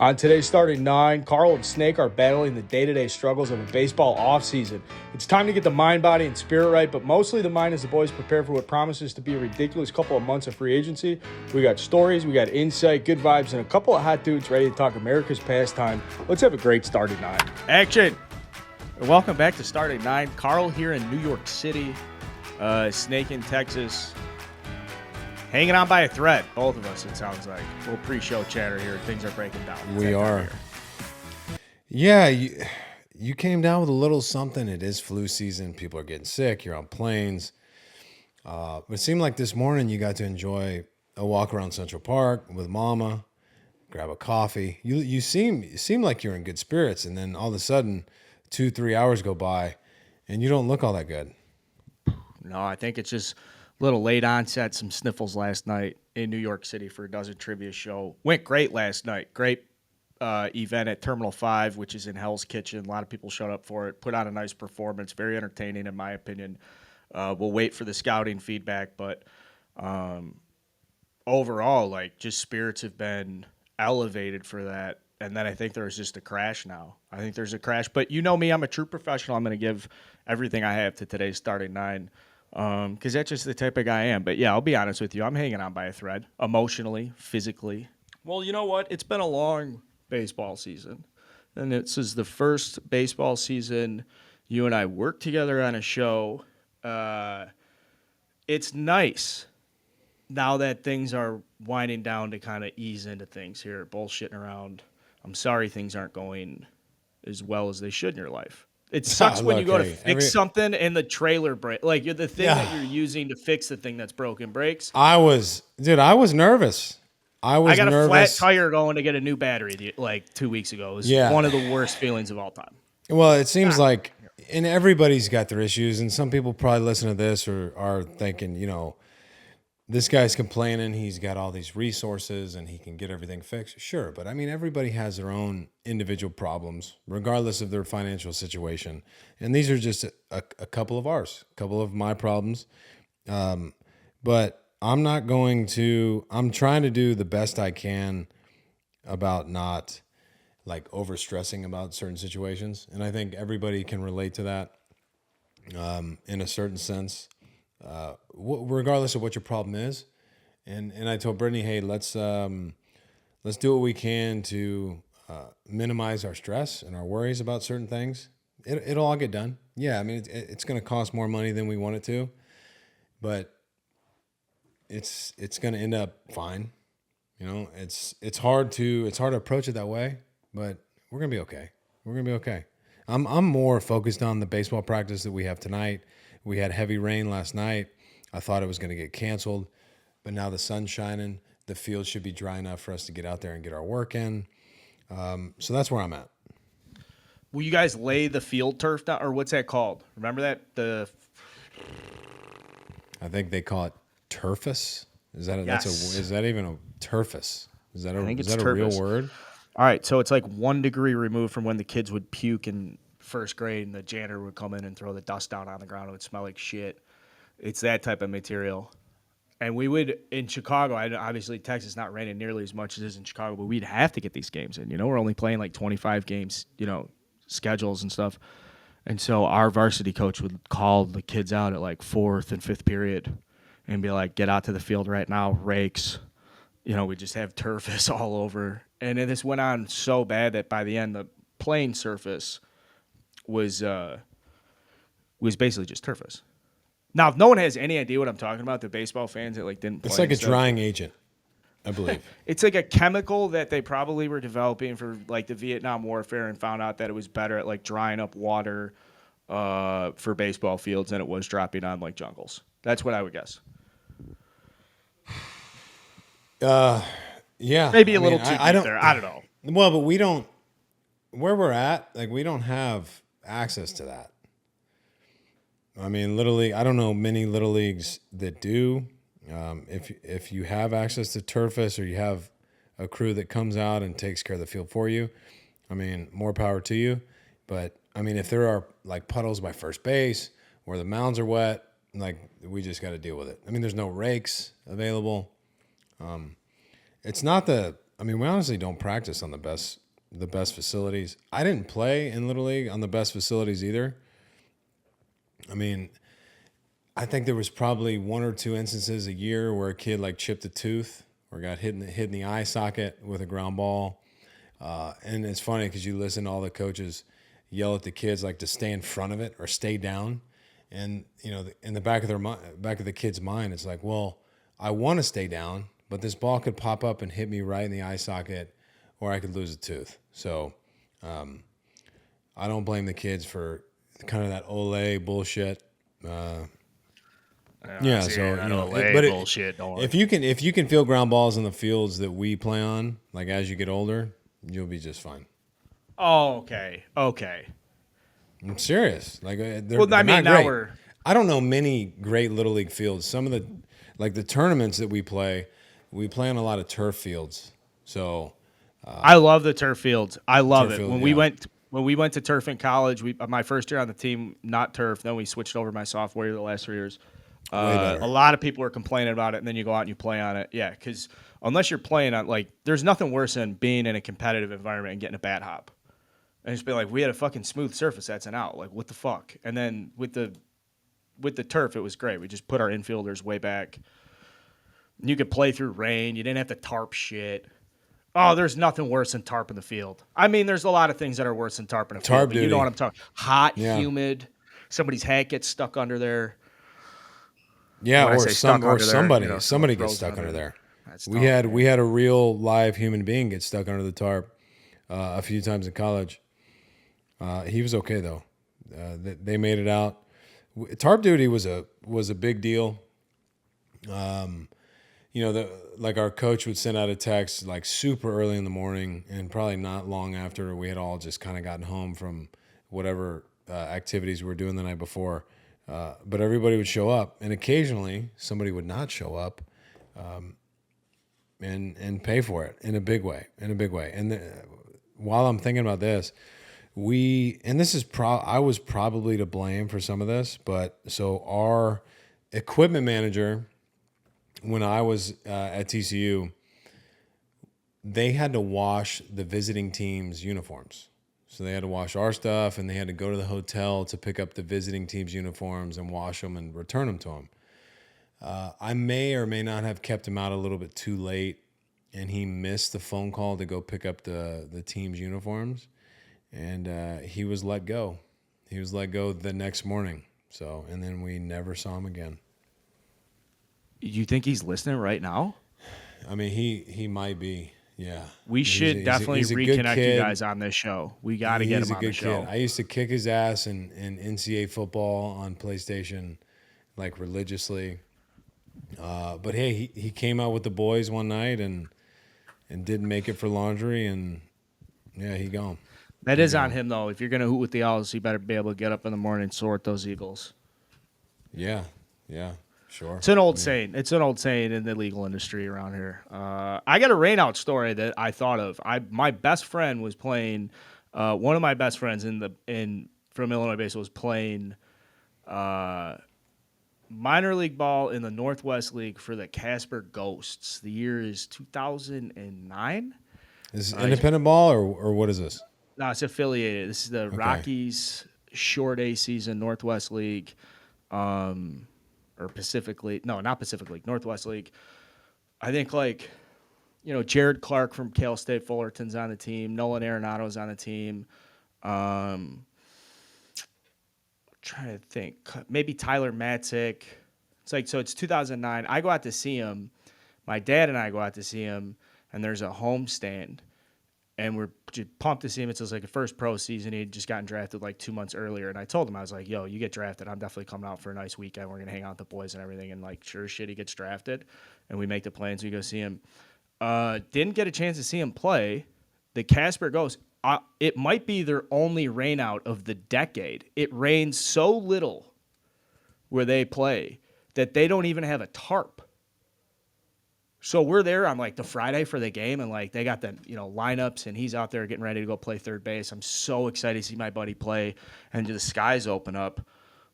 On today's starting nine, Carl and Snake are battling the day-to-day struggles of a baseball offseason. It's time to get the mind, body, and spirit right, but mostly the mind as the boys prepare for what promises to be a ridiculous couple of months of free agency. We got stories, we got insight, good vibes, and a couple of hot dudes ready to talk America's pastime. Let's have a great starting nine. Action! Welcome back to Starting Nine. Carl here in New York City, Snake in Texas. Hanging on by a thread, both of us, it sounds like. A little pre-show chatter here. Things are breaking down. We are. Yeah, you came down with a little something. It is flu season. People are getting sick. You're on planes. But it seemed like this morning you got to enjoy a walk around Central Park with Mama, grab a coffee. You seem like you're in good spirits, and then all of a sudden, 2-3 hours go by, and you don't look all that good. No, I think it's just little late onset, some sniffles last night in New York City for a dozen trivia show. Went great last night. Great event at Terminal 5, which is in Hell's Kitchen. A lot of people showed up for it. Put on a nice performance. Very entertaining, in my opinion. We'll wait for the scouting feedback, but overall, like, just spirits have been elevated for that. And then I think there's just a crash now. I think there's a crash. But you know me, I'm a true professional. I'm going to give everything I have to today's starting nine. Because that's just the type of guy I am. But, yeah, I'll be honest with you. I'm hanging on by a thread, emotionally, physically. Well, you know what? It's been a long baseball season. And this is the first baseball season you and I worked together on a show. It's nice now that things are winding down to kind of ease into things here, bullshitting around. I'm sorry things aren't going as well as they should in your life. It sucks when you go to fix something and the trailer break. Like, you're the thing that you're using to fix the thing that's broken breaks. I was nervous. I got a flat tire going to get a new battery like 2 weeks ago. It was one of the worst feelings of all time. Well, it seems like, and everybody's got their issues, and some people probably listen to this or are thinking, you know, this guy's complaining, he's got all these resources and he can get everything fixed. Sure, but I mean, everybody has their own individual problems, regardless of their financial situation. And these are just a couple of ours, a couple of my problems. But I'm trying to do the best I can about not like overstressing about certain situations. And I think everybody can relate to that in a certain sense. Regardless of what your problem is, and I told Brittany, hey, let's do what we can to minimize our stress and our worries about certain things. It'll all get done. Yeah, I mean it's going to cost more money than we want it to, but it's going to end up fine. You know, it's hard to approach it that way, but we're going to be okay. We're going to be okay. I'm more focused on the baseball practice that we have tonight. We had heavy rain last night. I thought it was going to get canceled, but now the sun's shining. The field should be dry enough for us to get out there and get our work in. So that's where I'm at. Will you guys lay the field turf down, or what's that called? Remember that? I think they call it turfus. Is that yes. Is that even a turfus? Is that a turfus. Real word? All right, so it's like 1 degree removed from when the kids would puke in first grade and the janitor would come in and throw the dust down on the ground. It would smell like shit. It's that type of material. And we would, in Chicago, obviously Texas not raining nearly as much as it is in Chicago, but we'd have to get these games in. You know, we're only playing like 25 games, you know, schedules and stuff. And so our varsity coach would call the kids out at like 4th and 5th period and be like, get out to the field right now, rakes. You know, we just have turfus all over. And then this went on so bad that by the end, the playing surface was basically just turfus. Now, if no one has any idea what I'm talking about, the baseball fans that like didn't play. It's like a drying agent, I believe. It's like a chemical that they probably were developing for like the Vietnam Warfare and found out that it was better at like drying up water for baseball fields than it was dropping on like jungles. That's what I would guess. Yeah. Maybe a little too deep there. I don't know. Well, but we don't, where we're at, like we don't have access to that. I mean, literally, I don't know many little leagues that do. If you have access to turfus or you have a crew that comes out and takes care of the field for you, I mean, more power to you. But I mean, if there are like puddles by first base where the mounds are wet, like we just got to deal with it. I mean, there's no rakes available. It's not the I mean, we honestly don't practice on the best facilities. I didn't play in Little League on the best facilities either. I mean, I think there was probably 1 or 2 instances a year where a kid like chipped a tooth or got hit in the eye socket with a ground ball. And it's funny because you listen to all the coaches yell at the kids like to stay in front of it or stay down. And, you know, in the back of the kid's mind, it's like, well, I want to stay down, but this ball could pop up and hit me right in the eye socket, or I could lose a tooth. So I don't blame the kids for kind of that Olay bullshit. Yeah, so you know, bullshit. If you can feel ground balls in the fields that we play on, like as you get older, you'll be just fine. Oh, okay. I'm serious. Like, they're Well, I not mean, now great. I don't know many great Little League fields. Some of the tournaments that we play on a lot of turf fields. So I love the turf fields. I love it. field, When we went to turf in college, my first year on the team, not turf. Then we switched over my sophomore year, the last 3 years. A lot of people were complaining about it, and then you go out and you play on it. Yeah, because unless you're playing on, like, there's nothing worse than being in a competitive environment and getting a bad hop. And just be like, we had a fucking smooth surface, that's an out. Like, what the fuck? And then with the turf, it was great. We just put our infielders way back. You could play through rain. You didn't have to tarp shit. Oh, there's nothing worse than tarp in the field. I mean, there's a lot of things that are worse than tarp in a field. But you know what I'm talking. Hot, humid. Somebody's hat gets stuck under there. Yeah, or somebody gets stuck under there. We had a real live human being get stuck under the tarp a few times in college. He was okay though. They made it out. Tarp duty was a big deal. You know, like our coach would send out a text like super early in the morning, and probably not long after we had all just kind of gotten home from whatever activities we were doing the night before. But everybody would show up, and occasionally somebody would not show up, and pay for it in a big way. And while I'm thinking about this, I was probably to blame for some of this, but so our equipment manager, when I was at TCU, they had to wash the visiting team's uniforms. So they had to wash our stuff, and they had to go to the hotel to pick up the visiting team's uniforms and wash them and return them to him. I may or may not have kept him out a little bit too late, and he missed the phone call to go pick up the team's uniforms, and he was let go. He was let go the next morning. So, and then we never saw him again. You think he's listening right now? I mean, he might be. Yeah. We should definitely reconnect you guys on this show. We got to get him on the show. I used to kick his ass in NCAA football on PlayStation, like, religiously. But hey, he came out with the boys one night and didn't make it for laundry, and yeah, he gone. That is on him though. If you're gonna hoot with the Owls, you better be able to get up in the morning and sort those Eagles. Yeah, sure. It's an old saying. It's an old saying in the legal industry around here. I got a rainout story that I thought of. My best friend was playing. One of my best friends from Illinois baseball was playing minor league ball in the Northwest League for the Casper Ghosts. The year is 2009. Is this independent ball or what is this? No, it's affiliated. This is the Rockies short A season Northwest League, or Pacific League. No, not Pacific League. Northwest League. I think Jared Clark from Cal State Fullerton's on the team. Nolan Arenado's on the team. Trying to think. Maybe Tyler Matzik. It's 2009. I go out to see him. My dad and I go out to see him, and there's a home stand. And we're just pumped to see him. It's his first pro season. He had just gotten drafted 2 months earlier. And I told him, I was like, yo, you get drafted, I'm definitely coming out for a nice weekend. We're going to hang out with the boys and everything. And sure as shit, he gets drafted. And we make the plans. We go see him. Didn't get a chance to see him play. The Casper Ghosts, it might be their only rain out of the decade. It rains so little where they play that they don't even have a tarp. So we're there on the Friday for the game, and they got the lineups, and he's out there getting ready to go play third base. I'm so excited to see my buddy play, and the skies open up,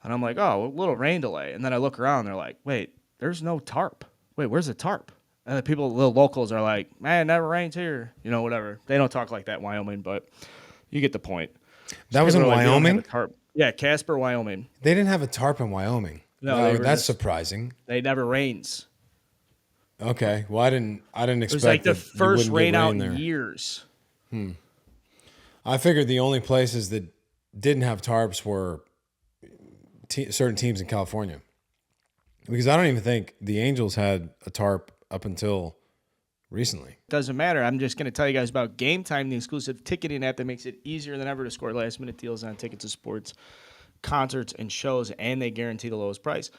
and I'm like, oh, a little rain delay. And then I look around, and they're like, wait, there's no tarp. Wait, where's the tarp? And the locals are like, man, it never rains here. You know, whatever. They don't talk like that in Wyoming, but you get the point. That was in People are like, "We don't have Wyoming? a tarp." Yeah, Casper, Wyoming. They didn't have a tarp in Wyoming. No, No, they were that's just- surprising. They never rains. Okay. Well, I didn't It expect was like the that you first wouldn't get rain out rain in there. years. I figured the only places that didn't have tarps were certain teams in California. Because I don't even think the Angels had a tarp up until recently. Doesn't matter. I'm just going to tell you guys about Game Time, the exclusive ticketing app that makes it easier than ever to score last-minute deals on tickets to sports, concerts, and shows, and they guarantee the lowest price.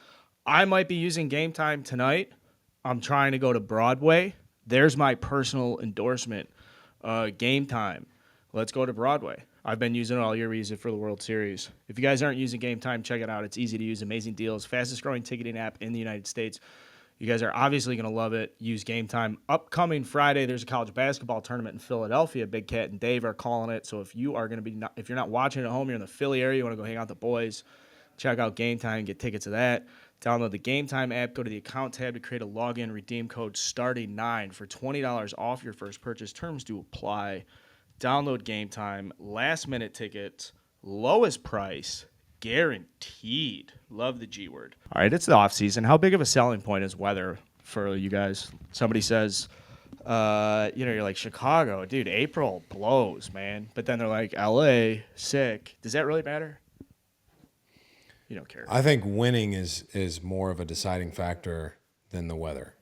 I might be using Game Time tonight. I'm trying to go to Broadway. There's my personal endorsement. Game Time. Let's go to Broadway. I've been using it all year. We use it for the World Series. If you guys aren't using Game Time, check it out. It's easy to use, amazing deals, fastest growing ticketing app in the United States. You guys are obviously going to love it. Use Game Time. Upcoming Friday, there's a college basketball tournament in Philadelphia. Big Cat and Dave are calling it. So if you are going to be, if you're not watching at home, you're in the Philly area, you want to go hang out with the boys, check out Game Time, get tickets to that. Download the Game Time app, go to the account tab to create a login, redeem code STARTING9 for $20 off your first purchase. Terms do apply. Download Game Time, last minute tickets, lowest price, guaranteed. Love the G word. All right, it's the off season. How big of a selling point is weather for you guys? Somebody says, you're like Chicago, dude. April blows, man. But then they're like LA, sick. Does that really matter? You don't care. I think winning is more of a deciding factor than the weather.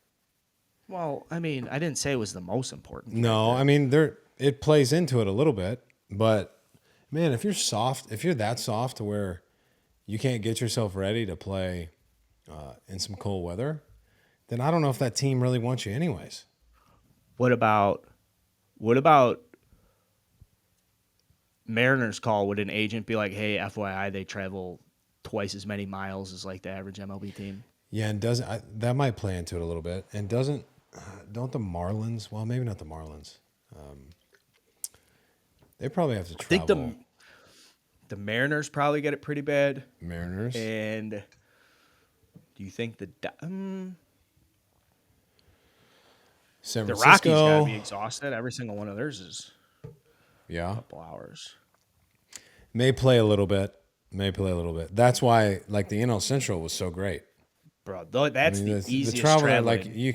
Well, I mean, I didn't say it was the most important. No, I mean it plays into it a little bit, but man, if you're that soft to where you can't get yourself ready to play in some cold weather, then I don't know if that team really wants you anyways. What about Mariners call? Would an agent be like, hey, FYI, they travel twice as many miles as like the average MLB team? Yeah, and that might play into it a little bit. And don't the Marlins? Well, maybe not the Marlins. They probably have to travel. I think the Mariners probably get it pretty bad. Mariners. And do you think San the Francisco, Rockies got to be exhausted? Every single one of theirs is a couple hours. May play a little bit. That's why, like, the NL Central was so great. Bro, that's the easiest the travel. traveling. Like, you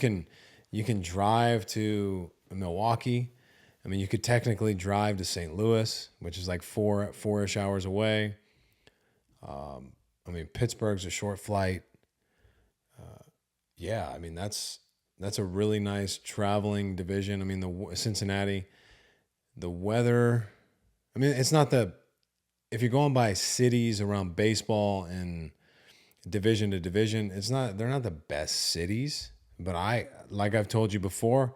can drive to Milwaukee. I mean, you could technically drive to St. Louis, which is like four-ish hours away. I mean, Pittsburgh's a short flight. Yeah, I mean, that's a really nice traveling division. I mean, the Cincinnati, the weather. I mean, it's not if you're going by cities around baseball and division to division, they're not the best cities. But like I've told you before,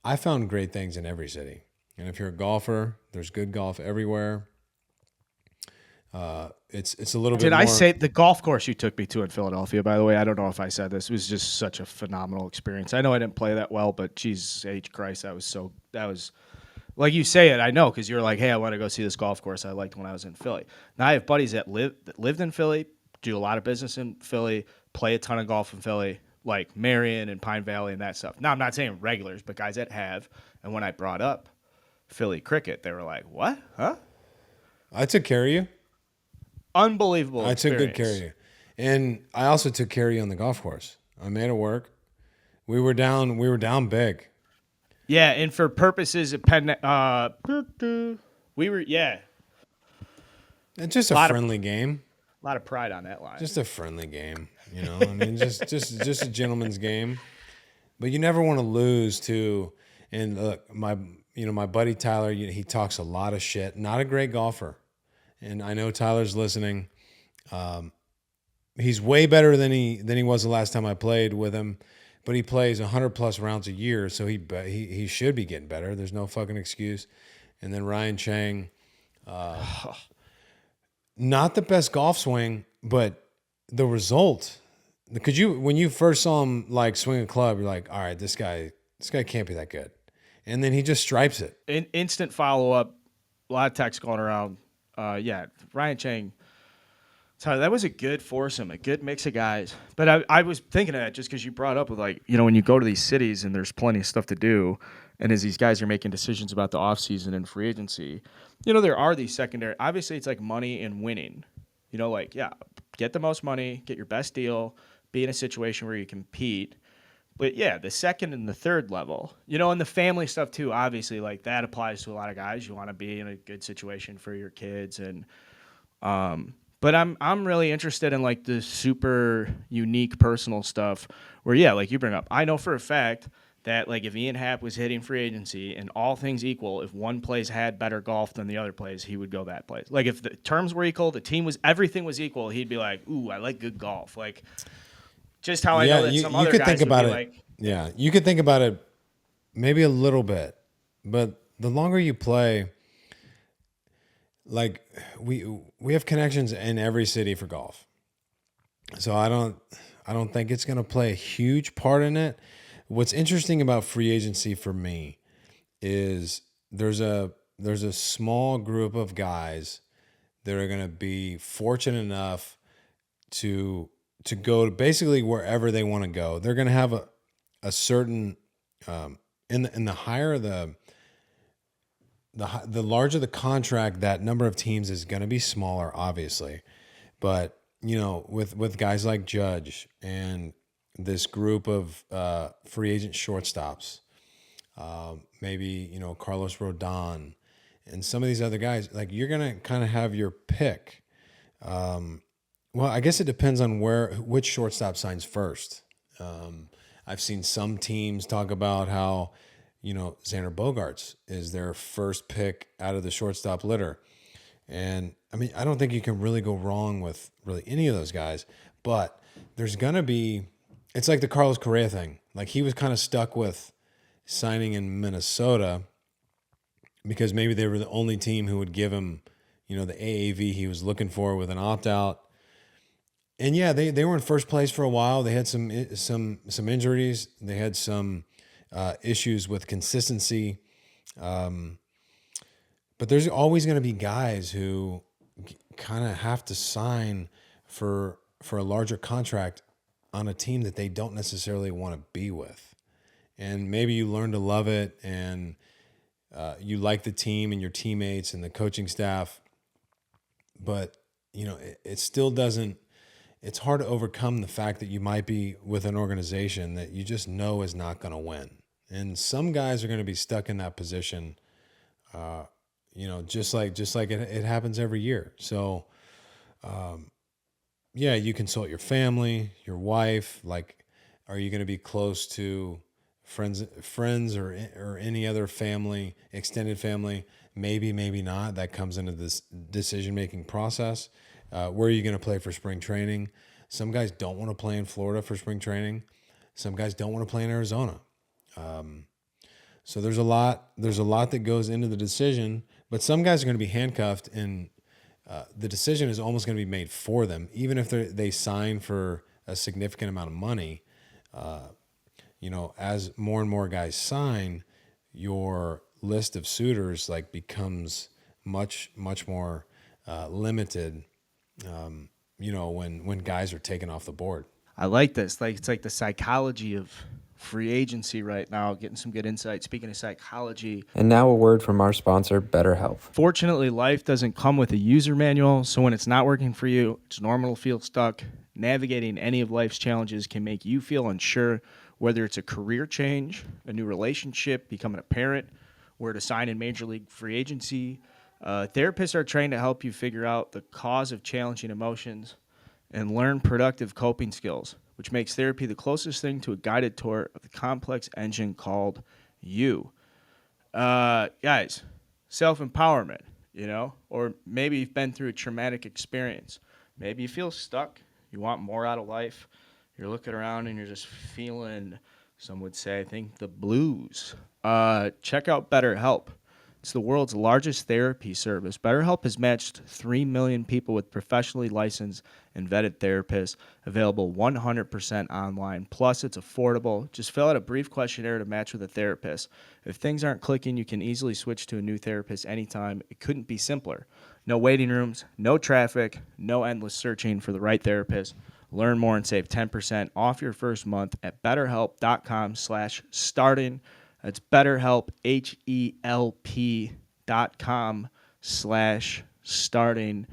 I found great things in every city. And if you're a golfer, there's good golf everywhere. It's a little bit more. Did I say the golf course you took me to in Philadelphia, by the way? I don't know if I said this. It was just such a phenomenal experience. I know I didn't play that well, but Jesus H. Christ, that was like you say it, I know, because you're like, hey, I want to go see this golf course I liked when I was in Philly. Now I have buddies that lived in Philly, do a lot of business in Philly, play a ton of golf in Philly, like Marion and Pine Valley and that stuff. Now, I'm not saying regulars, but guys that have. And when I brought up Philly cricket, they were like, what? Huh? I took care of you. Unbelievable I took experience. good care of you. And I also took care of you on the golf course. I made it work. We were down big. Yeah, and for purposes of we were, yeah. It's just a friendly game. A lot of pride on that line. Just a friendly game, you know. I mean, just a gentleman's game. But you never want to lose to. And look, my buddy Tyler, he talks a lot of shit. Not a great golfer, and I know Tyler's listening. He's way better than he was the last time I played with him. But he plays 100+ rounds a year, so he should be getting better. There's no fucking excuse. And then Ryan Chang, not the best golf swing, but the result. Because when you first saw him like swing a club, you're like, all right, this guy can't be that good. And then he just stripes it. Instant follow up. A lot of text going around. Yeah, Ryan Chang. So that was a good foursome, a good mix of guys. But I was thinking of that just because you brought up with, like, when you go to these cities and there's plenty of stuff to do, and as these guys are making decisions about the offseason and free agency, there are these secondary. Obviously, it's like money and winning. Like, yeah, get the most money, get your best deal, be in a situation where you compete. But yeah, the second and the third level, and the family stuff too, obviously, like that applies to a lot of guys. You want to be in a good situation for your kids but I'm really interested in like the super unique personal stuff where, yeah, like you bring up, I know for a fact that like if Ian Happ was hitting free agency and all things equal, if one place had better golf than the other place, he would go that place. Like if the terms were equal, everything was equal, he'd be like, ooh, I like good golf. Like just how I know that some other could guys think would about be it. like, Yeah, you could think about it maybe a little bit, but the longer you play, like we have connections in every city for golf. So I don't think it's going to play a huge part in it. What's interesting about free agency for me is there's a small group of guys that are going to be fortunate enough to go to basically wherever they want to go. They're going to have a certain in the higher the larger the contract, that number of teams is going to be smaller, obviously. But with guys like Judge and this group of free agent shortstops, maybe Carlos Rodon and some of these other guys, like you're going to kind of have your pick. Well, I guess it depends on which shortstop signs first. I've seen some teams talk about how, Xander Bogaerts is their first pick out of the shortstop litter. And I mean, I don't think you can really go wrong with really any of those guys, but there's going to be, it's like the Carlos Correa thing. Like he was kind of stuck with signing in Minnesota because maybe they were the only team who would give him, the AAV he was looking for with an opt-out. And yeah, they were in first place for a while. They had some injuries. They had some issues with consistency. But there's always going to be guys who kind of have to sign for a larger contract on a team that they don't necessarily want to be with. And maybe you learn to love it and you like the team and your teammates and the coaching staff. But, it still doesn't. It's hard to overcome the fact that you might be with an organization that you just know is not going to win. And some guys are going to be stuck in that position, just like it happens every year. So, yeah, you consult your family, your wife. Like, are you going to be close to friends or any other family, extended family? Maybe, maybe not. That comes into this decision-making process. Where are you going to play for spring training? Some guys don't want to play in Florida for spring training. Some guys don't want to play in Arizona. So there's a lot that goes into the decision, but some guys are going to be handcuffed and the decision is almost going to be made for them. Even if they sign for a significant amount of money, as more and more guys sign, your list of suitors like becomes much, much more limited, when guys are taken off the board. I like this. Like it's like the psychology of free agency right now, getting some good insight. Speaking of psychology. And now a word from our sponsor, BetterHelp. Fortunately, life doesn't come with a user manual, so when it's not working for you, it's normal to feel stuck. Navigating any of life's challenges can make you feel unsure, whether it's a career change, a new relationship, becoming a parent, where to sign in major league free agency. Therapists are trained to help you figure out the cause of challenging emotions and learn productive coping skills, which makes therapy the closest thing to a guided tour of the complex engine called you. Guys, self-empowerment, or maybe you've been through a traumatic experience. Maybe you feel stuck. You want more out of life. You're looking around and you're just feeling, some would say, I think, the blues. Check out BetterHelp. It's the world's largest therapy service. BetterHelp has matched 3 million people with professionally licensed and vetted therapists, available 100% online. Plus, it's affordable. Just fill out a brief questionnaire to match with a therapist. If things aren't clicking, you can easily switch to a new therapist anytime. It couldn't be simpler. No waiting rooms, no traffic, no endless searching for the right therapist. Learn more and save 10% off your first month at betterhelp.com/starting. That's BetterHelp, HELP.com/starting.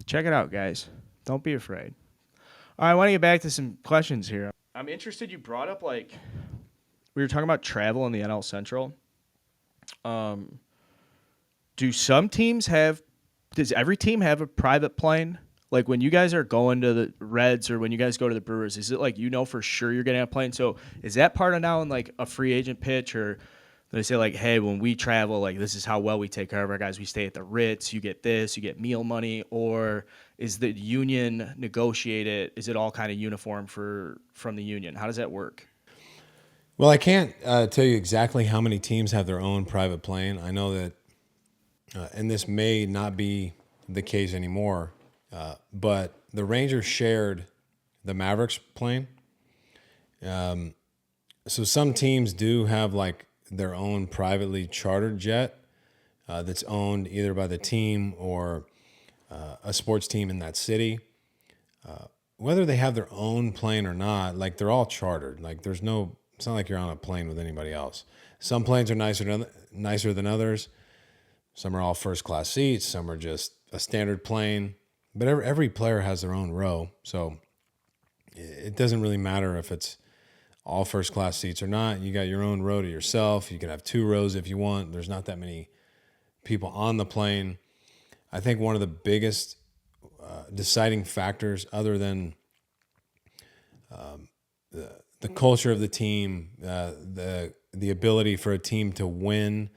Check it out, guys. Don't be afraid. All right, I want to get back to some questions here. I'm interested. You brought up, like, we were talking about travel in the NL Central. Do some teams have, does every team have a private plane? Like, when you guys are going to the Reds or when you guys go to the Brewers, is it like, you know, for sure you're getting a plane? So is that part of now in like a free agent pitch, or they say like, hey, when we travel, like, this is how well we take care of our guys. We stay at the Ritz, you get this, you get meal money, or is the union negotiated? Is it all kind of uniform from the union? How does that work? Well, I can't tell you exactly how many teams have their own private plane. I know that, and this may not be the case anymore, but the Rangers shared the Mavericks plane. So some teams do have like their own privately chartered jet that's owned either by the team or a sports team in that city. Whether they have their own plane or not, like, they're all chartered. Like, it's not like you're on a plane with anybody else. Some planes are nicer than others. Some are all first class seats. Some are just a standard plane. But every player has their own row, so it doesn't really matter if it's all first class seats or not. You got your own row to yourself. You can have 2 rows if you want. There's not that many people on the plane. I think one of the biggest deciding factors, other than the culture of the team, the ability for a team to win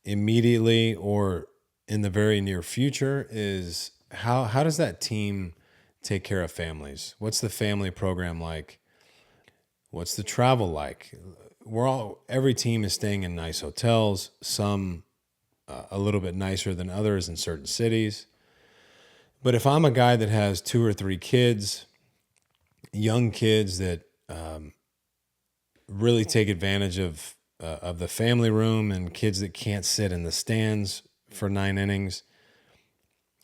immediately or in the very near future, is how does that team take care of families? What's the family program like? What's the travel like? Every team is staying in nice hotels, some a little bit nicer than others in certain cities. But if I'm a guy that has 2 or 3 kids, young kids that really take advantage of the family room, and kids that can't sit in the stands for 9 innings,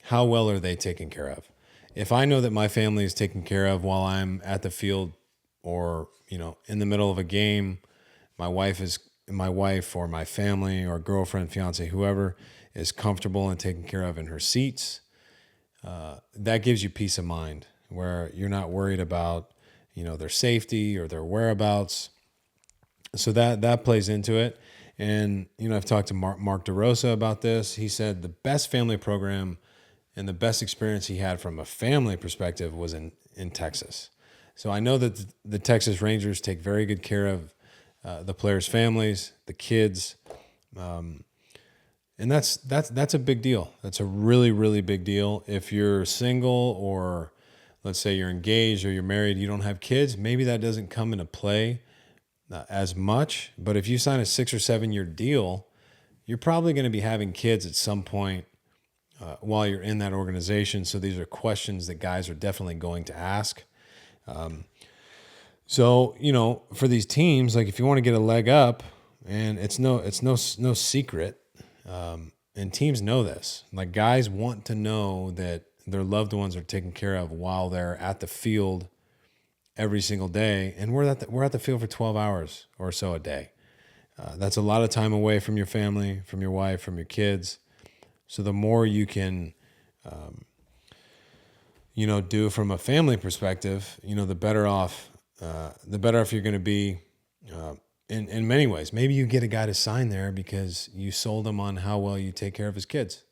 how well are they taken care of? If I know that my family is taken care of while I'm at the field or, in the middle of a game, my wife or my family or girlfriend, fiance, whoever is comfortable and taken care of in her seats, that gives you peace of mind, where you're not worried about, their safety or their whereabouts. So that plays into it. And, I've talked to Mark DeRosa about this. He said the best family program and the best experience he had from a family perspective was in Texas. So I know that the Texas Rangers take very good care of the players' families, the kids, and that's a big deal. That's a really, really big deal. If you're single, or let's say you're engaged or you're married, you don't have kids, maybe that doesn't come into play as much. But if you sign a 6 or 7 year deal, you're probably going to be having kids at some point while you're in that organization. So these are questions that guys are definitely going to ask. So, for these teams, like, if you want to get a leg up, and it's no secret, and teams know this, like, guys want to know that their loved ones are taken care of while they're at the field every single day. And we're at the field for 12 hours or so a day. That's a lot of time away from your family, from your wife, from your kids. So the more you can, do from a family perspective, the better off you're going to be in many ways. Maybe you get a guy to sign there because you sold him on how well you take care of his kids,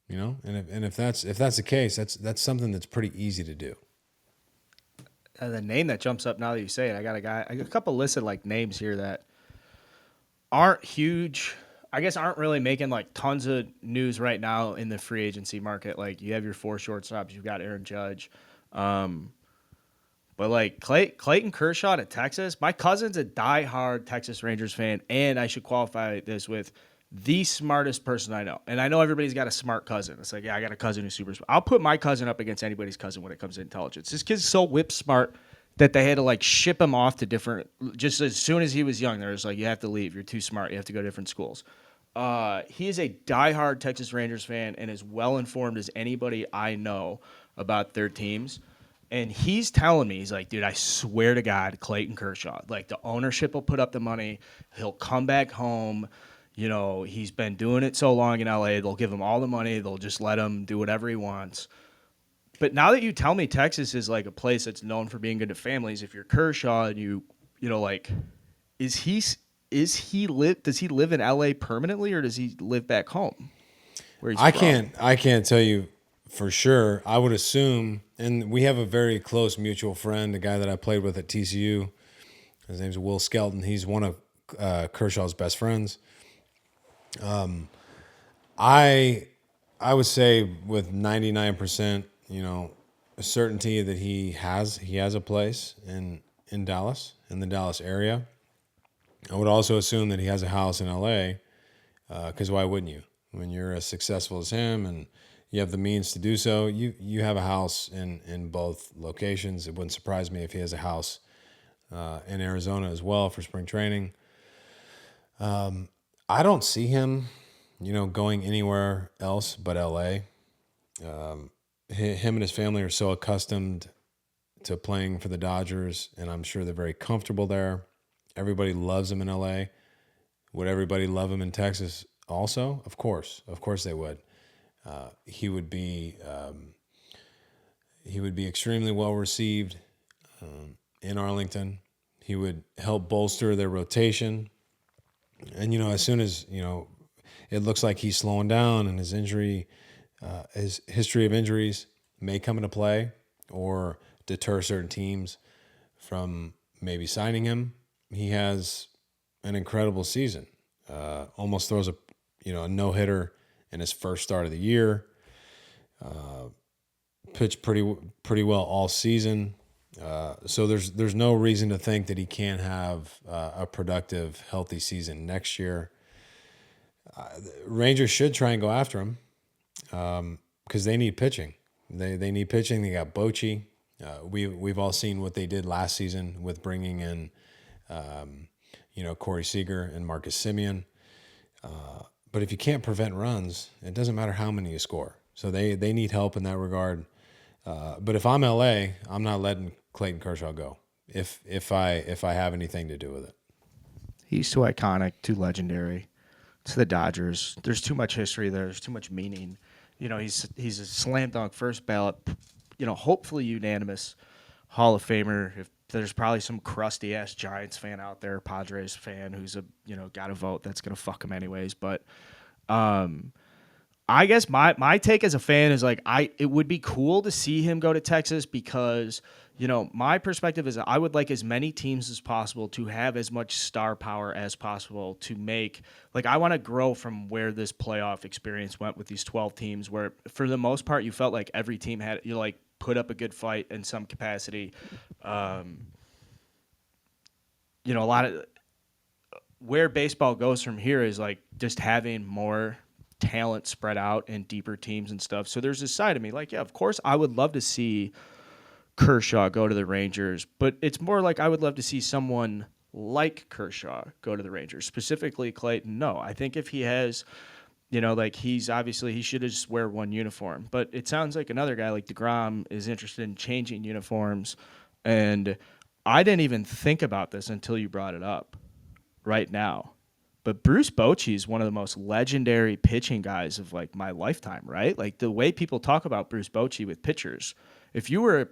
and if that's the case, that's something that's pretty easy to do. The name that jumps up now that you say it, I got a couple listed like names here that aren't huge. I guess aren't really making like tons of news right now in the free agency market. Like, you have your 4 shortstops, you've got Aaron Judge, But like Clayton Kershaw to Texas, my cousin's a diehard Texas Rangers fan, and I should qualify this with the smartest person I know. And I know everybody's got a smart cousin. It's like, yeah, I got a cousin who's super smart. I'll put my cousin up against anybody's cousin when it comes to intelligence. This kid's so whip smart that they had to like ship him off to different. Just as soon as he was young, they was like, you have to leave. You're too smart. You have to go to different schools. He is a diehard Texas Rangers fan and as well informed as anybody I know about their teams. And he's telling me, he's like, dude, I swear to God, Clayton Kershaw, like the ownership will put up the money. He'll come back home. You know, he's been doing it so long in LA. They'll give him all the money. They'll just let him do whatever he wants. But now that you tell me Texas is like a place that's known for being good to families, if you're Kershaw and you know, like, does he live in LA permanently or does he live back home? Where he's from? I can't tell you for sure. I would assume, and we have a very close mutual friend, a guy that I played with at TCU. His name's Will Skelton. He's one of Kershaw's best friends. I would say with 99%, you know, certainty that he has a place in Dallas, in the Dallas area. I would also assume that he has a house in LA, because why wouldn't you? When you're as successful as him and you have the means to do so, you have a house in both locations. It wouldn't surprise me if he has a house in Arizona as well for spring training. I don't see him, you know, going anywhere else but LA. Him and his family are so accustomed to playing for the Dodgers, and I'm sure they're very comfortable there. Everybody loves him in LA. Would everybody love him in Texas also? Of course they would. He would be extremely well received in Arlington. He would help bolster their rotation. And, you know, as soon as, you know, it looks like he's slowing down and his history of injuries may come into play or deter certain teams from maybe signing him, he has an incredible season. Almost throws a no-hitter in his first start of the year. Pitched pretty well all season. So there's no reason to think that he can't have a productive, healthy season next year. Rangers should try and go after him because they need pitching. They need pitching. They got Bochy. We've all seen what they did last season with bringing in Corey Seager and Marcus Semien. But if you can't prevent runs, it doesn't matter how many you score. So they need help in that regard. But if I'm LA, I'm not letting Clayton Kershaw go if I have anything to do with it. He's too iconic, too legendary. It's the Dodgers. There's too much history there. There's too much meaning. You know, he's a slam dunk first ballot, you know, hopefully unanimous Hall of Famer. If there's probably some crusty ass Giants fan out there, Padres fan who's got a vote, that's gonna fuck him anyways. But I guess my take as a fan is like it would be cool to see him go to Texas because, you know, my perspective is I would like as many teams as possible to have as much star power as possible to make, like, I want to grow from where this playoff experience went with these 12 teams where for the most part you felt like every team had, you know, like put up a good fight in some capacity. A lot of where baseball goes from here is like just having more talent spread out and deeper teams and stuff. So there's this side of me like, yeah, of course I would love to see Kershaw go to the Rangers, but it's more like I would love to see someone like Kershaw go to the Rangers, specifically Clayton. No, I think if he has, you know, like he should just wear one uniform, but it sounds like another guy like DeGrom is interested in changing uniforms. And I didn't even think about this until you brought it up right now. But Bruce Bochy is one of the most legendary pitching guys of like my lifetime, right? Like the way people talk about Bruce Bochy with pitchers. If you were a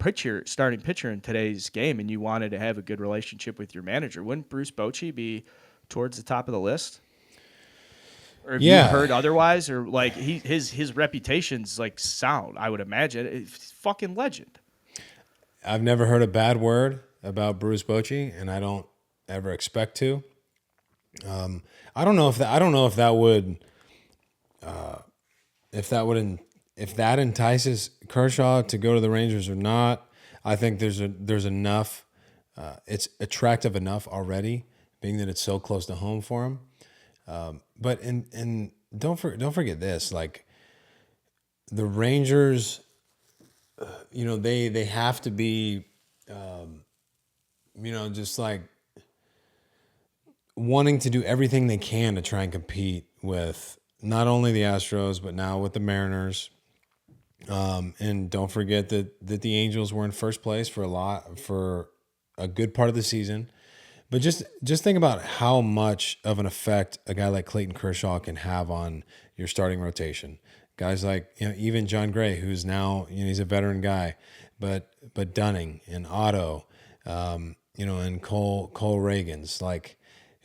starting pitcher in today's game and you wanted to have a good relationship with your manager, wouldn't Bruce Bochy be towards the top of the list? Or have you heard otherwise? Or like his reputation's like sound, I would imagine. It's fucking legend. I've never heard a bad word about Bruce Bochy, and I don't ever expect to. I don't know if that entices Kershaw to go to the Rangers or not. I think there's enough. It's attractive enough already, being that it's so close to home for him. But don't forget this, like the Rangers, they have to be, just like wanting to do everything they can to try and compete with not only the Astros but now with the Mariners. And don't forget that the Angels were in first place for a good part of the season. But just think about how much of an effect a guy like Clayton Kershaw can have on your starting rotation. Guys like even John Gray, who's now he's a veteran guy, but Dunning and Otto, and Cole Reagans, like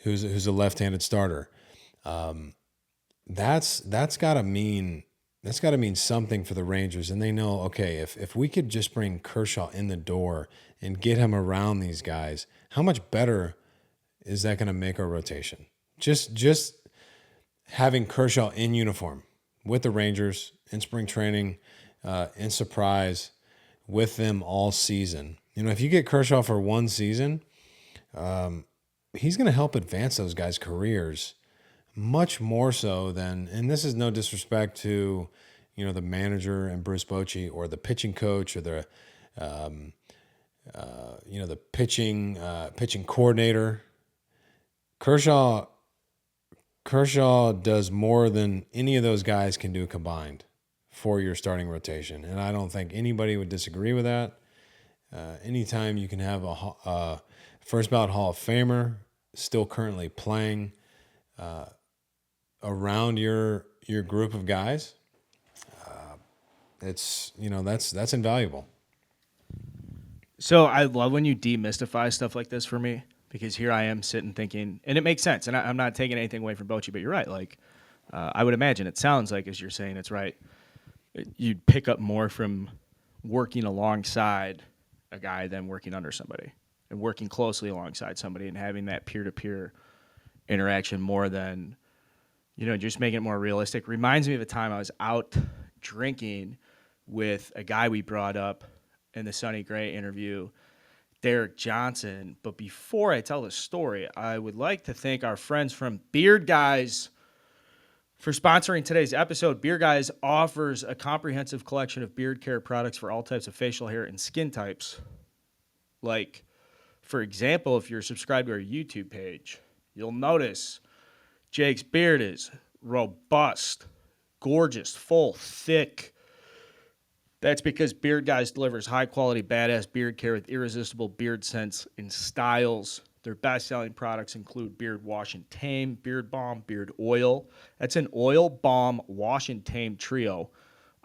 who's a left-handed starter. That's got to mean something for the Rangers, and they know, okay, if we could just bring Kershaw in the door and get him around these guys, how much better is that going to make our rotation? Just having Kershaw in uniform with the Rangers in spring training, in surprise with them all season. If you get Kershaw for one season, he's going to help advance those guys' careers much more so than, and this is no disrespect to, the manager and Bruce Bochy or the pitching coach or the, the pitching coordinator. Kershaw does more than any of those guys can do combined for your starting rotation, and I don't think anybody would disagree with that. Anytime you can have a first ballot Hall of Famer still currently playing around your group of guys, it's that's invaluable. So I love when you demystify stuff like this for me, because here I am sitting thinking, and it makes sense, and I'm not taking anything away from Bochy, but you're right. Like I would imagine it sounds like, as you're saying, it's right. You'd pick up more from working alongside a guy than working under somebody, and working closely alongside somebody and having that peer-to-peer interaction more than, just making it more realistic. Reminds me of a time I was out drinking with a guy we brought up in the Sonny Gray interview, Derek Johnson. But before I tell the story, I would like to thank our friends from Beard Guys for sponsoring today's episode. Beard Guys offers a comprehensive collection of beard care products for all types of facial hair and skin types. Like, for example, if you're subscribed to our YouTube page, you'll notice Jake's beard is robust, gorgeous, full, thick. That's because Beard Guys delivers high-quality, badass beard care with irresistible beard scents and styles. Their best-selling products include Beard Wash and Tame, Beard Balm, Beard Oil. That's an oil, balm, wash, and tame trio.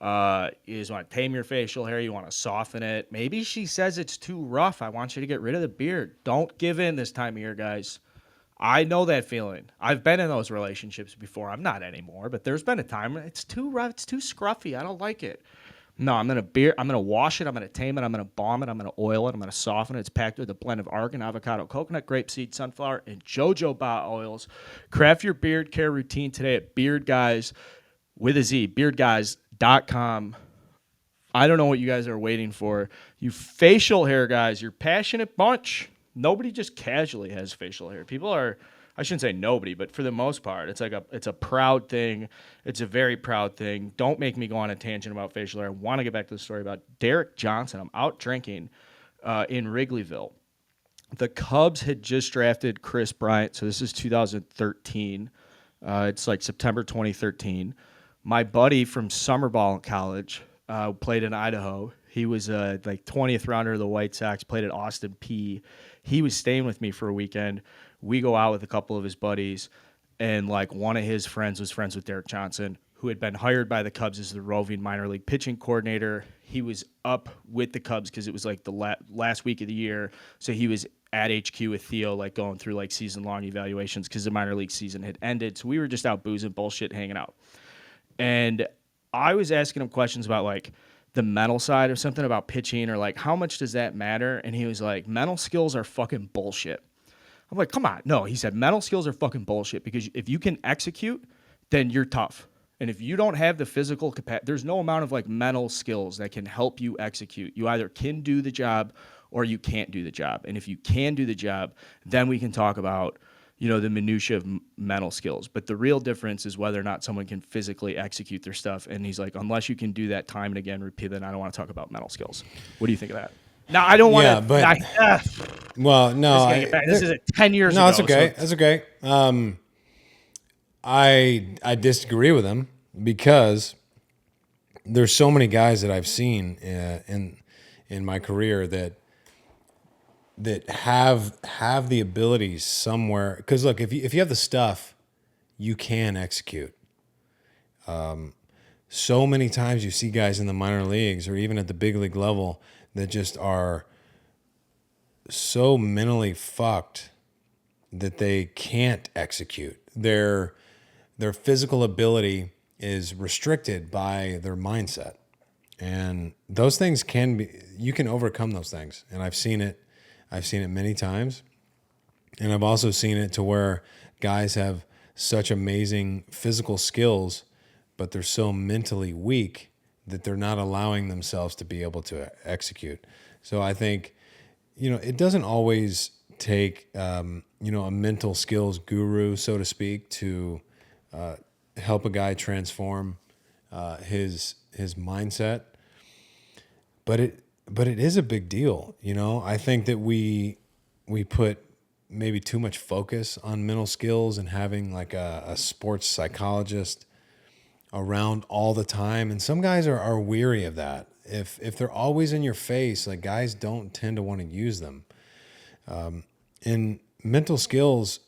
You just want to tame your facial hair. You want to soften it. Maybe she says it's too rough. I want you to get rid of the beard. Don't give in this time of year, guys. I know that feeling. I've been in those relationships before. I'm not anymore, but there's been a time when it's too rough. It's too scruffy. I don't like it. No, I'm gonna wash it, I'm gonna tame it, I'm gonna balm it, I'm gonna oil it, I'm gonna soften it. It's packed with a blend of argan, avocado, coconut, grapeseed, sunflower, and jojoba oils. Craft your beard care routine today at Beard Guys with a Z, beardguys.com. I don't know what you guys are waiting for. You facial hair guys, you're a passionate bunch. Nobody just casually has facial hair. People are, I shouldn't say nobody, but for the most part, it's a proud thing. It's a very proud thing. Don't make me go on a tangent about facial hair. I want to get back to the story about Derek Johnson. I'm out drinking in Wrigleyville. The Cubs had just drafted Chris Bryant, so this is 2013. It's like September 2013. My buddy from summer ball in college played in Idaho. He was like 20th rounder of the White Sox, played at Austin Peay. He was staying with me for a weekend. We go out with a couple of his buddies, and like one of his friends was friends with Derek Johnson, who had been hired by the Cubs as the roving minor league pitching coordinator. He was up with the Cubs because it was like the last week of the year, so he was at HQ with Theo, like going through like season-long evaluations because the minor league season had ended. So we were just out boozing, bullshit, hanging out. And I was asking him questions about like the mental side of something about pitching, or like how much does that matter? And he was like, mental skills are fucking bullshit. I'm like, come on. No, he said mental skills are fucking bullshit because if you can execute, then you're tough. And if you don't have the physical capacity, there's no amount of like mental skills that can help you execute. You either can do the job or you can't do the job. And if you can do the job, then we can talk about, the minutia of mental skills. But the real difference is whether or not someone can physically execute their stuff. And he's like, unless you can do that time and again, repeat, then I don't want to talk about mental skills. What do you think of that? Now, I don't want to. Well, no, this is 10 years ago. No, it's okay. That's okay. I disagree with him because there's so many guys that I've seen in my career that have the abilities somewhere. Because look, if you have the stuff, you can execute. So many times you see guys in the minor leagues or even at the big league level that just are so mentally fucked that they can't execute. Their physical ability is restricted by their mindset. And those things you can overcome those things. And I've seen it many times. And I've also seen it to where guys have such amazing physical skills, but they're so mentally weak that they're not allowing themselves to be able to execute. So I think, it doesn't always take, a mental skills guru, so to speak, to help a guy transform his mindset. But it is a big deal. I think that we put maybe too much focus on mental skills and having like a sports psychologist around all the time. And some guys are weary of that. If they're always in your face, like guys don't tend to want to use them. And mental skills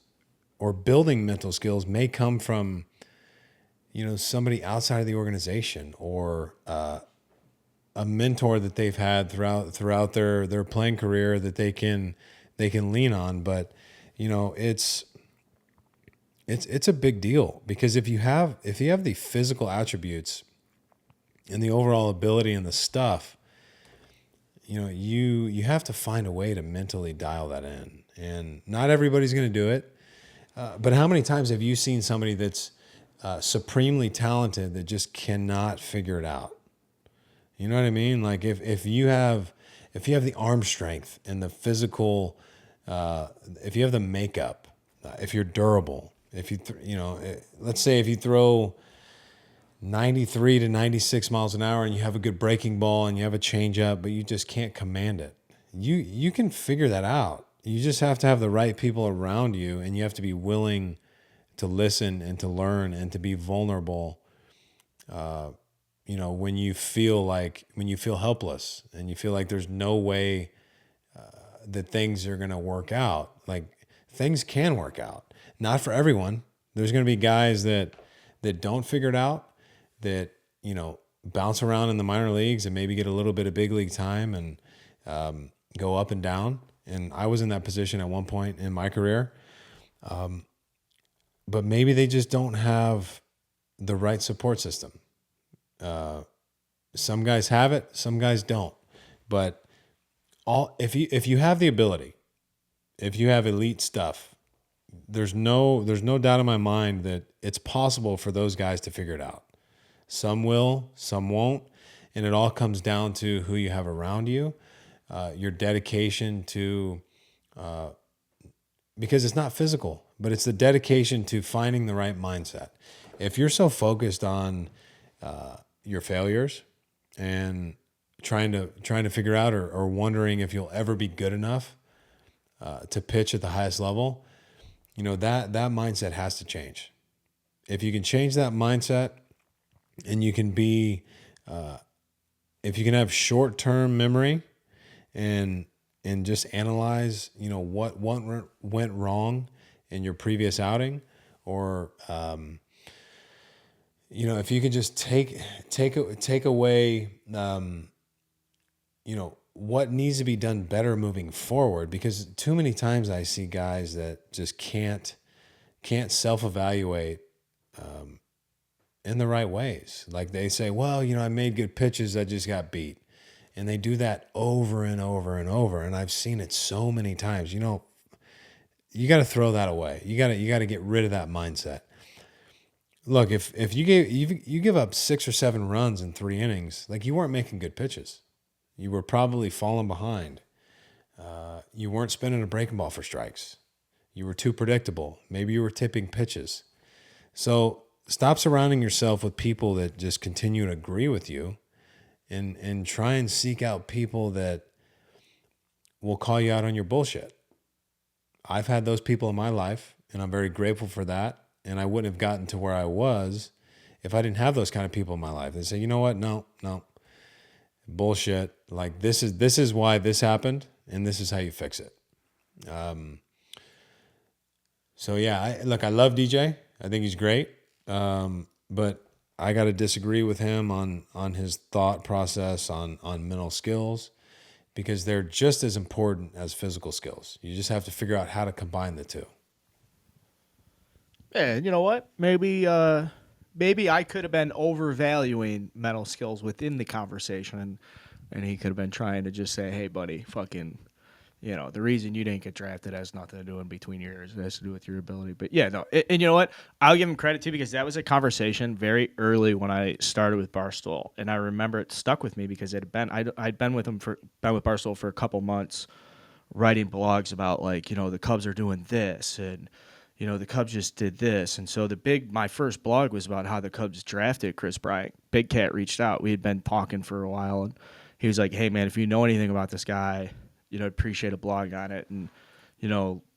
or building mental skills may come from, somebody outside of the organization or a mentor that they've had throughout their playing career that they can lean on. But, it's a big deal because if you have the physical attributes and the overall ability and the stuff, you have to find a way to mentally dial that in. And not everybody's going to do it. But how many times have you seen somebody that's supremely talented that just cannot figure it out? You know what I mean? Like if you have the arm strength and the physical, if you have the makeup, if you're durable, if let's say if you throw 93 to 96 miles an hour and you have a good breaking ball and you have a changeup, but you just can't command it. You can figure that out. You just have to have the right people around you, and you have to be willing to listen and to learn and to be vulnerable. When you feel helpless and you feel like there's no way that things are going to work out. Like things can work out. Not for everyone. There's going to be guys that don't figure it out, that, bounce around in the minor leagues and maybe get a little bit of big league time and go up and down. And I was in that position at one point in my career. But maybe they just don't have the right support system. Some guys have it, some guys don't. But if you have the ability, if you have elite stuff, there's no doubt in my mind that it's possible for those guys to figure it out. Some will, some won't, and it all comes down to who you have around you, your dedication to, because it's not physical, but it's the dedication to finding the right mindset. If you're so focused on your failures and trying to figure out or wondering if you'll ever be good enough to pitch at the highest level, that mindset has to change. If you can change that mindset and you can be, if you can have short-term memory and just analyze, what went wrong in your previous outing, or if you could just take away, what needs to be done better moving forward, because too many times I see guys that just can't self-evaluate in the right ways. Like they say, well, I made good pitches, I just got beat. And they do that over and over and over. And I've seen it so many times. You got to throw that away. You got to get rid of that mindset. look, if you give up 6 or 7 runs in 3 innings, like you weren't making good pitches. You were probably falling behind. You weren't spinning a breaking ball for strikes. You were too predictable. Maybe you were tipping pitches. So stop surrounding yourself with people that just continue to agree with you, and try and seek out people that will call you out on your bullshit. I've had those people in my life, and I'm very grateful for that. And I wouldn't have gotten to where I was if I didn't have those kind of people in my life. They say, you know what? No, bullshit. Like this is why this happened, and this is how you fix it. So yeah, I love DJ. I think he's great. But I got to disagree with him on his thought process on mental skills, because they're just as important as physical skills. You just have to figure out how to combine the two. Yeah, you know what? Maybe I could have been overvaluing mental skills within the conversation, and he could have been trying to just say, hey, buddy, fucking, the reason you didn't get drafted has nothing to do in between your ears. It has to do with your ability. But yeah, no. And you know what? I'll give him credit too, because that was a conversation very early when I started with Barstool, and I remember it stuck with me because I'd been with Barstool for a couple months, writing blogs about the Cubs are doing this, and the Cubs just did this. And so my first blog was about how the Cubs drafted Chris Bryant. Big Cat reached out. We had been talking for a while, and he was like, hey, man, if you know anything about this guy, I'd appreciate a blog on it. And,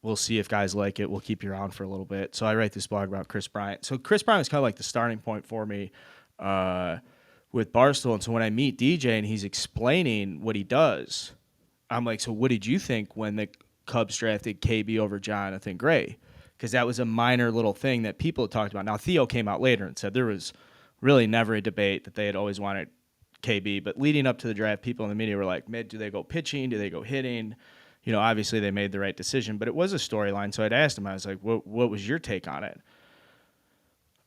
we'll see if guys like it. We'll keep you around for a little bit. So I write this blog about Chris Bryant. So Chris Bryant was kind of like the starting point for me with Barstool. And so when I meet DJ and he's explaining what he does, I'm like, so what did you think when the Cubs drafted KB over Jonathan Gray? Because that was a minor little thing that people had talked about. Now, Theo came out later and said there was really never a debate that they had always wanted KB. But leading up to the draft, people in the media were like, do they go pitching? Do they go hitting? Obviously they made the right decision. But it was a storyline. So I'd asked him, I was like, what was your take on it?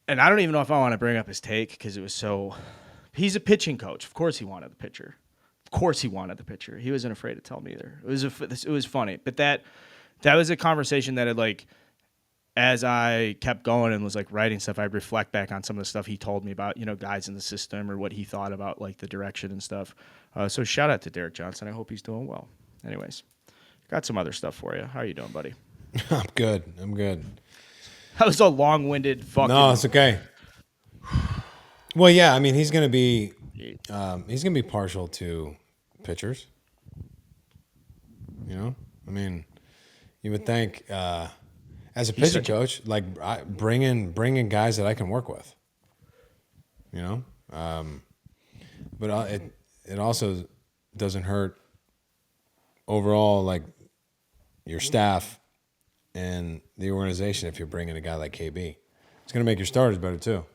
And I don't even know if I want to bring up his take because it was so – he's a pitching coach. Of course he wanted the pitcher. He wasn't afraid to tell me either. It was funny. But that was a conversation that had as I kept going and was writing stuff, I'd reflect back on some of the stuff he told me about, guys in the system or what he thought about the direction and stuff. So shout out to Derek Johnson. I hope he's doing well. Anyways, got some other stuff for you. How are you doing, buddy? I'm good. That was a long-winded fucking. No, it's okay. Well, yeah, I mean, he's gonna be partial to pitchers. I mean, you would think. As a pitching coach, bring in guys that I can work with, but it also doesn't hurt overall, your staff and the organization if you're bringing a guy like KB. It's going to make your starters better too.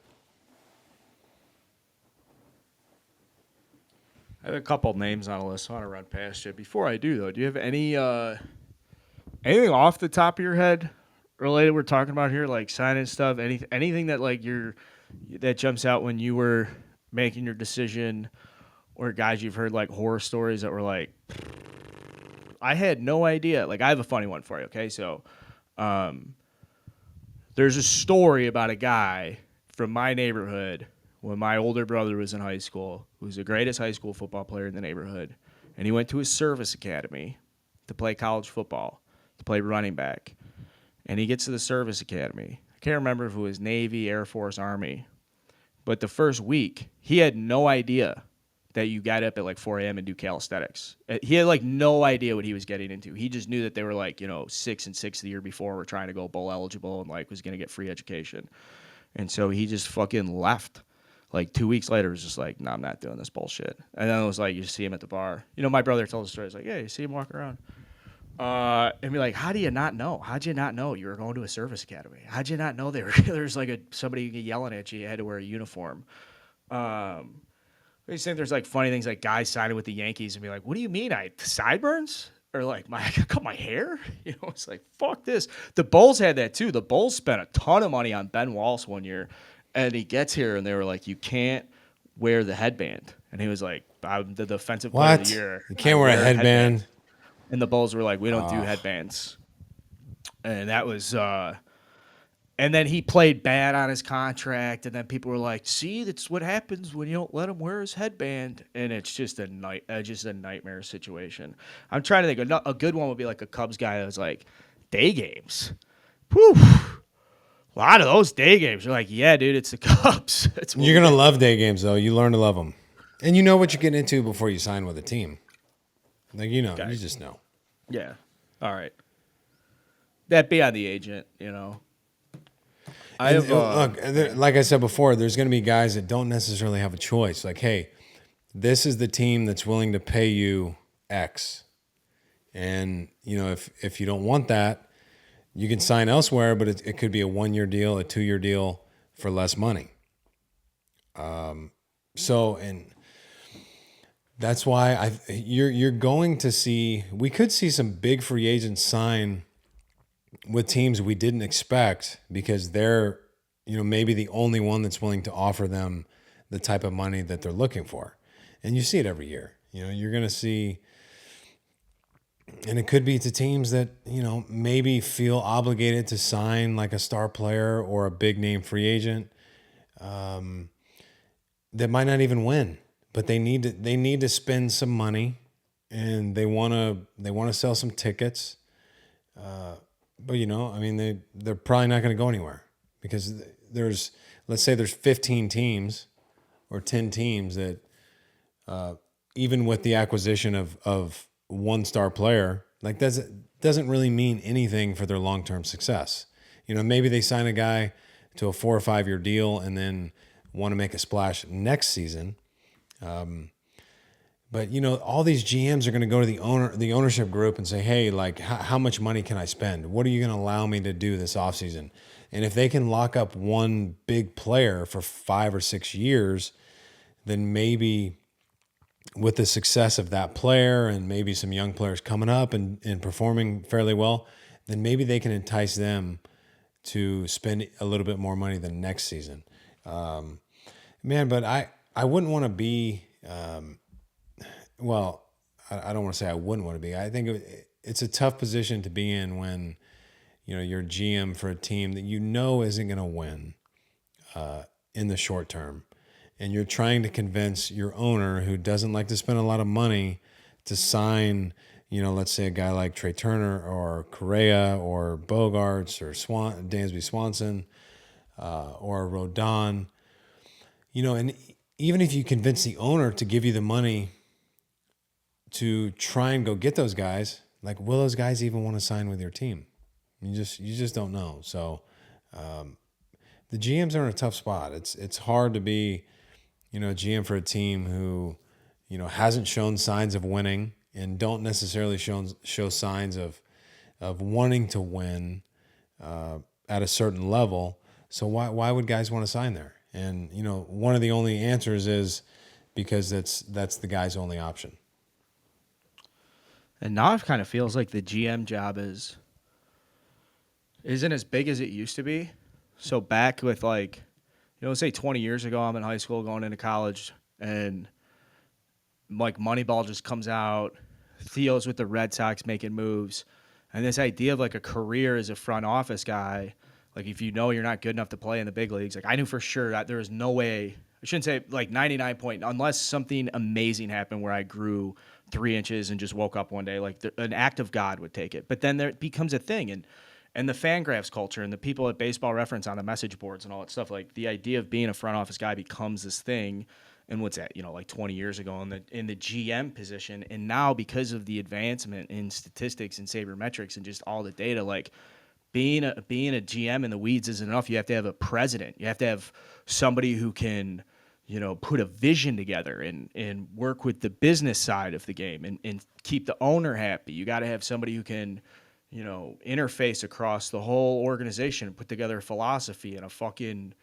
I have a couple names on a list I want to run past you. Before I do, though, do you have anything off the top of your head related we're talking about here, signing stuff, anything that that jumps out when you were making your decision, or guys you've heard horror stories that were I had no idea. I have a funny one for you, okay? So there's a story about a guy from my neighborhood when my older brother was in high school, who was the greatest high school football player in the neighborhood, and he went to a service academy to play college football, to play running back. And he gets to the service academy. I can't remember if it was Navy, Air Force, Army. But the first week, he had no idea that you got up at 4 a.m. and do calisthenics. He had no idea what he was getting into. He just knew that they were 6-6 the year before, were trying to go bowl eligible and was going to get free education. And so he just fucking left. 2 weeks later, it was just no, I'm not doing this bullshit. And then it was you see him at the bar. My brother told the story. He's yeah, you see him walking around. And be how do you not know? How'd you not know you were going to a service academy? How'd you not know there's somebody yelling at you had to wear a uniform? I just think there's funny things guys signing with the Yankees and be what do you mean? Sideburns? Or I cut my hair? It's fuck this. The Bulls had that too. The Bulls spent a ton of money on Ben Wallace one year, and he gets here and they were you can't wear the headband. And he was I'm the defensive player of the year. You can't wear a headband. And the Bulls were we don't do headbands. And that was And then he played bad on his contract, and then people were like, "See, that's what happens when you don't let him wear his headband." And it's just a nightmare situation. I'm trying to think. A good one would be like a Cubs guy that was like, day games. Whew. A lot of those day games. You're like, yeah, dude, it's the Cubs. You're going to love day games, though. You learn to love them. And you know what you get into before you sign with a team. Like, you just know. Yeah. All right. That be on the agent, you know. Look, like I said before, there's going to be guys that don't necessarily have a choice. Like, hey, this is the team that's willing to pay you X. And, if you don't want that, you can sign elsewhere, but it could be a 1-year deal, a 2-year deal for less money. And that's why you're going to see, we could see some big free agents sign with teams we didn't expect because they're, maybe the only one that's willing to offer them the type of money that they're looking for. And you see it every year. You're going to see, and it could be to teams that, maybe feel obligated to sign like a star player or a big name free agent that might not even win, but they need to spend some money and they want to sell some tickets. But they're probably not going to go anywhere because let's say there's 15 teams or 10 teams that even with the acquisition of one star player, like doesn't really mean anything for their long-term success. Maybe they sign a guy to a 4 or 5 year deal and then want to make a splash next season. But all these GMs are going to go to the ownership group and say, "Hey, like, how much money can I spend? What are you going to allow me to do this offseason?" And if they can lock up one big player for 5 or 6 years, then maybe with the success of that player and maybe some young players coming up and performing fairly well, then maybe they can entice them to spend a little bit more money than next season. But I wouldn't want to be. Well, I don't want to say I wouldn't want to be. I think it's a tough position to be in when, you're GM for a team that isn't going to win in the short term. And you're trying to convince your owner who doesn't like to spend a lot of money to sign, let's say a guy like Trey Turner or Correa or Bogarts or Dansby Swanson or Rodon, and even if you convince the owner to give you the money to try and go get those guys, like, will those guys even want to sign with your team? You just don't know. So the GMs are in a tough spot. It's hard to be, a GM for a team who, hasn't shown signs of winning and don't necessarily show signs of wanting to win at a certain level. So why would guys want to sign there? And one of the only answers is because that's the guy's only option. And now it kind of feels like the GM job isn't as big as it used to be. So back with say 20 years ago, I'm in high school going into college, and like Moneyball just comes out. Theo's with the Red Sox making moves, and this idea of like a career as a front office guy, like if you're not good enough to play in the big leagues, like I knew for sure that there was no way. I shouldn't say like 99 point, unless something amazing happened where I grew 3 inches and just woke up one day, like an act of God would take it. But then there becomes a thing, and the Fangraphs culture and the people at Baseball Reference on the message boards and all that stuff, like the idea of being a front office guy becomes this thing. And what's that, like 20 years ago in the GM position. And now because of the advancement in statistics and sabermetrics and just all the data, like being a GM in the weeds isn't enough. You have to have a president. You have to have somebody who can, put a vision together and work with the business side of the game and keep the owner happy. You got to have somebody who can, interface across the whole organization and put together a philosophy and a fucking,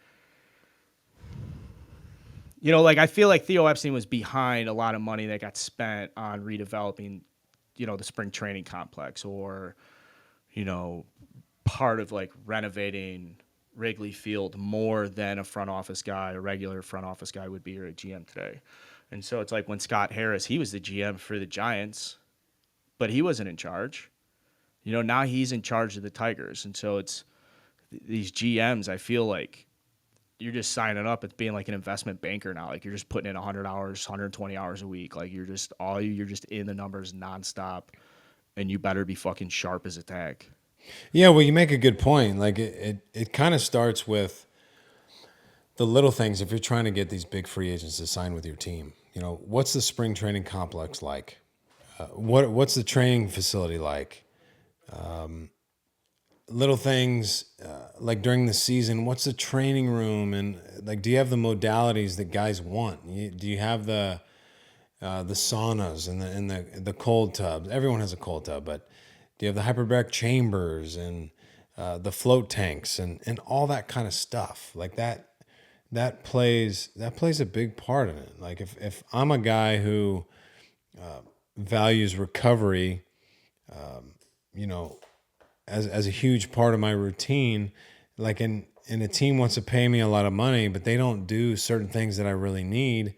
I feel like Theo Epstein was behind a lot of money that got spent on redeveloping, the spring training complex or, part of like renovating Wrigley Field more than a front office guy, a regular front office guy would be or a GM today. And so it's like when Scott Harris, he was the GM for the Giants, but he wasn't in charge. Now he's in charge of the Tigers. And so these GMs, I feel like you're just signing up as being like an investment banker now. Like you're just putting in 100 hours, 120 hours a week. Like you're just in the numbers nonstop, and you better be fucking sharp as a tack. Yeah, well, you make a good point. Like it kind of starts with the little things. If you're trying to get these big free agents to sign with your team, what's the spring training complex like? What's the training facility like? Little things like during the season, what's the training room, and like, do you have the modalities that guys want? Do you have the saunas and the cold tubs? Everyone has a cold tub, but do you have the hyperbaric chambers and the float tanks and all that kind of stuff? Like that plays a big part in it. Like if I'm a guy who values recovery, as a huge part of my routine, like and a team wants to pay me a lot of money, but they don't do certain things that I really need,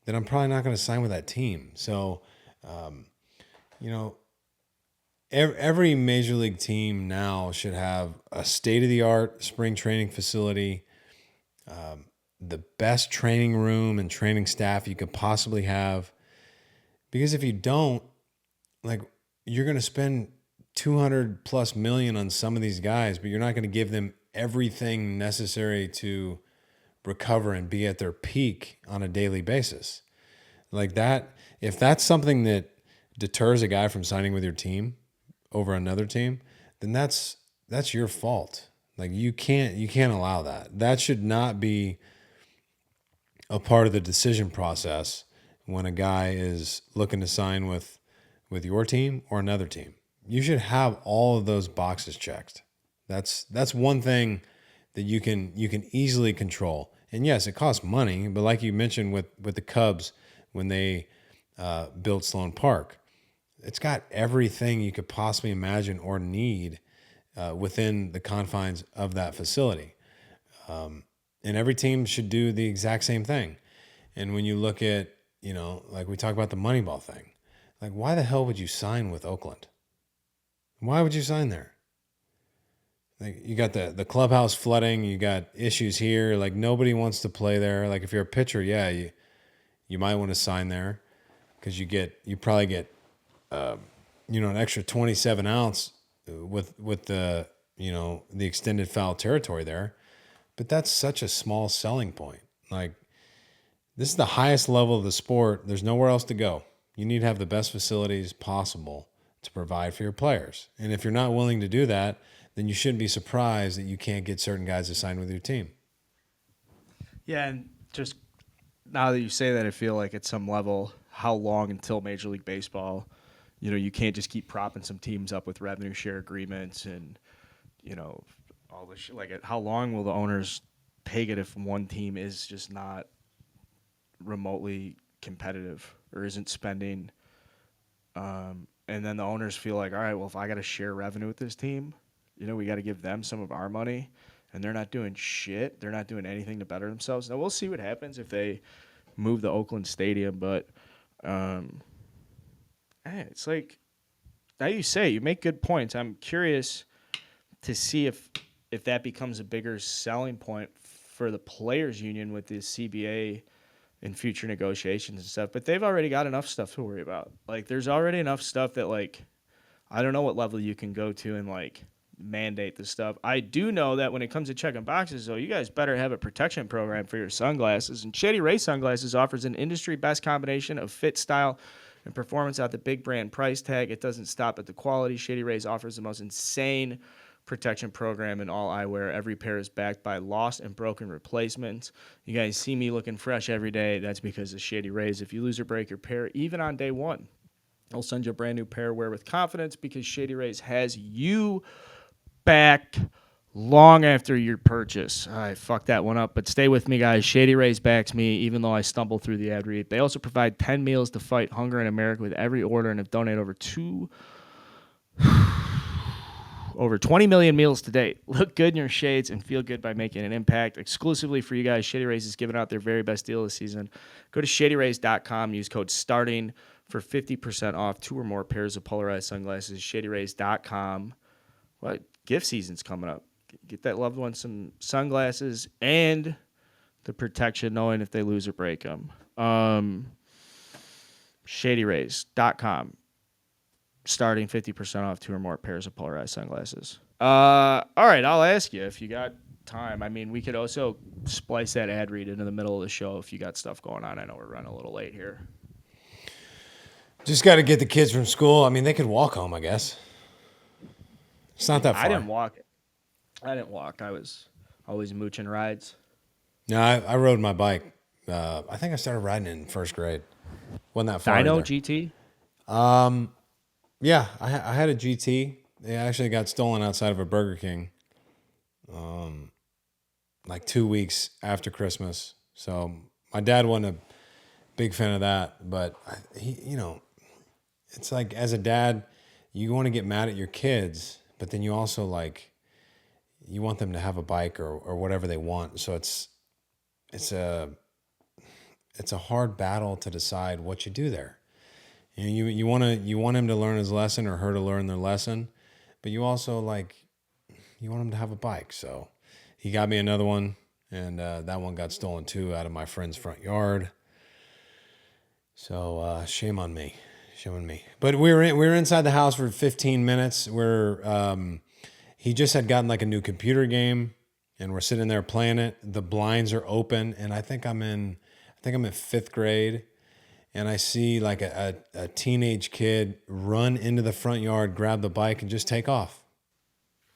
then I'm probably not going to sign with that team. So, every major league team now should have a state-of-the-art spring training facility, the best training room and training staff you could possibly have. Because if you don't, like, you're going to spend $200+ million on some of these guys, but you're not going to give them everything necessary to recover and be at their peak on a daily basis. Like that, if that's something that deters a guy from signing with your team over another team, then that's your fault. Like you can't allow that. That should not be a part of the decision process when a guy is looking to sign with your team or another team. You should have all of those boxes checked. That's one thing that you can easily control. And yes, it costs money, but like you mentioned with the Cubs when they built Sloan Park, it's got everything you could possibly imagine or need within the confines of that facility. And every team should do the exact same thing. And when you look at, like we talk about the Moneyball thing, like why the hell would you sign with Oakland? Why would you sign there? Like you got the clubhouse flooding, you got issues here. Like nobody wants to play there. Like if you're a pitcher, yeah, you might want to sign there because you probably get an extra 27 ounce with the the extended foul territory there. But that's such a small selling point. Like this is the highest level of the sport. There's nowhere else to go. You need to have the best facilities possible to provide for your players. And if you're not willing to do that, then you shouldn't be surprised that you can't get certain guys to sign with your team. Yeah, and just now that you say that, I feel like at some level, how long until Major League Baseball, you can't just keep propping some teams up with revenue share agreements and, all this shit. Like, how long will the owners take it if one team is just not remotely competitive or isn't spending and then the owners feel like, all right, well, if I got to share revenue with this team, we got to give them some of our money, and they're not doing shit. They're not doing anything to better themselves. Now, we'll see what happens if they move the Oakland Stadium, but it's like, now you say, you make good points. I'm curious to see if that becomes a bigger selling point for the players' union with the CBA in future negotiations and stuff, but they've already got enough stuff to worry about. Like, there's already enough stuff that, like, I don't know what level you can go to and, like, mandate this stuff. I do know that when it comes to checking boxes, though, you guys better have a protection program for your sunglasses. And Shady Ray Sunglasses offers an industry-best combination of fit, style, and performance at the big brand price tag. It doesn't stop at the quality. Shady Rays offers the most insane protection program in all eyewear. Every pair is backed by lost and broken replacements. You guys see me looking fresh every day. That's because of Shady Rays. If you lose or break your pair, even on day one, they'll send you a brand new pair. Wear with confidence because Shady Rays has you back long after your purchase. I fucked that one up, but stay with me, guys. Shady Rays backs me, even though I stumble through the ad read. They also provide 10 meals to fight hunger in America with every order and have donated over 20 million meals to date. Look good in your shades and feel good by making an impact. Exclusively for you guys, Shady Rays is giving out their very best deal this season. Go to shadyrays.com. Use code STARTING for 50% off 2 or more pairs of polarized sunglasses. Shadyrays.com. What? Gift season's coming up. Get that loved one some sunglasses and the protection knowing if they lose or break them. ShadyRays.com. Starting 50% off 2 or more pairs of polarized sunglasses. All right, I'll ask you if you got time. I mean, we could also splice that ad read into the middle of the show if you got stuff going on. I know we're running a little late here. Just got to get the kids from school. I mean, they could walk home, I guess. It's not that far. I didn't walk. I was always mooching rides. No, I rode my bike. I think I started riding in first grade. Wasn't that far Dino either. GT? Yeah, I had a GT. It actually got stolen outside of a Burger King like 2 weeks after Christmas. So my dad wasn't a big fan of that. But, it's like as a dad, you want to get mad at your kids, but then you also you want them to have a bike or whatever they want. So it's a hard battle to decide what you do there. You want him to learn his lesson or her to learn their lesson, but you also you want him to have a bike. So he got me another one, and that one got stolen too out of my friend's front yard. So shame on me. But we were inside the house for 15 minutes. He just had gotten a new computer game, and we're sitting there playing it. The blinds are open, and I think I'm in 5th grade. And I see a teenage kid run into the front yard, grab the bike, and just take off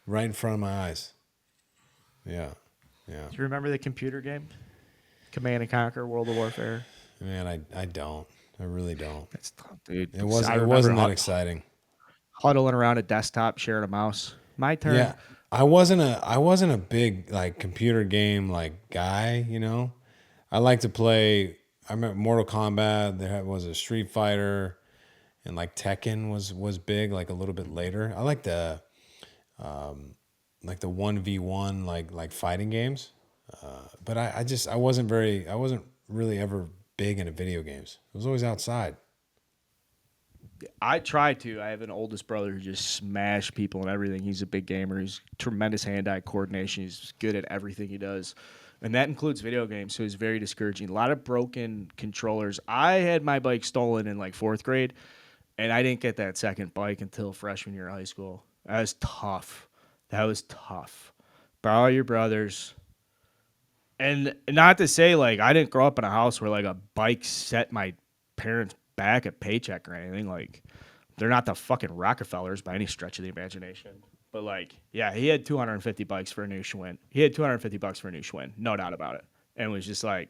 right in front of my eyes. Yeah. Do you remember the computer game? Command and Conquer, World of Warfare? Man, I don't. I really don't. That's tough, dude. It wasn't that exciting. Huddling around a desktop, sharing a mouse. My turn. Yeah. I wasn't a big computer game guy, I like to play. I remember Mortal Kombat. There was a Street Fighter, and Tekken was big. A little bit later. I like the 1v1 fighting games. But I wasn't really ever big into video games. I was always outside. I try to. I have an oldest brother who just smashed people and everything. He's a big gamer. He's tremendous hand-eye coordination. He's good at everything he does. And that includes video games, so it's very discouraging. A lot of broken controllers. I had my bike stolen in 4th grade, and I didn't get that second bike until freshman year of high school. That was tough. Borrow your brother's. And not to say, I didn't grow up in a house where, a bike set my parents back a paycheck or anything. They're not the fucking Rockefellers by any stretch of the imagination. But yeah, he had $250 for a new Schwinn. No doubt about it. And it was just and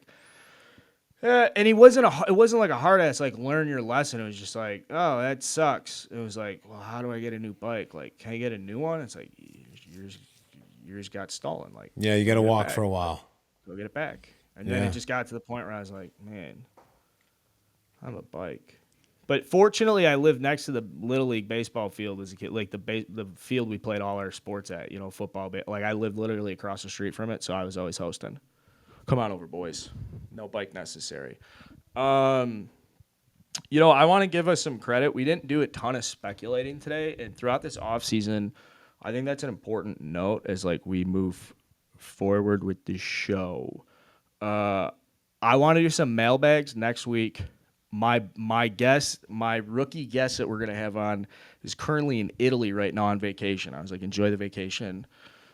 it wasn't a hard ass learn your lesson. It was just oh, that sucks. It was well, how do I get a new bike? Can I get a new one? It's yours got stolen. Yeah, you got to walk for a while. Go get it back. And then it just got to the point where I was man, I have a bike. But fortunately, I lived next to the Little League baseball field as a kid, the field we played all our sports at, football. I lived literally across the street from it, so I was always hosting. Come on over, boys. No bike necessary. I want to give us some credit. We didn't do a ton of speculating today, and throughout this offseason, I think that's an important note as we move forward with the show. I want to do some mailbags next week. My rookie guest that we're going to have on is currently in Italy right now on vacation. I was enjoy the vacation.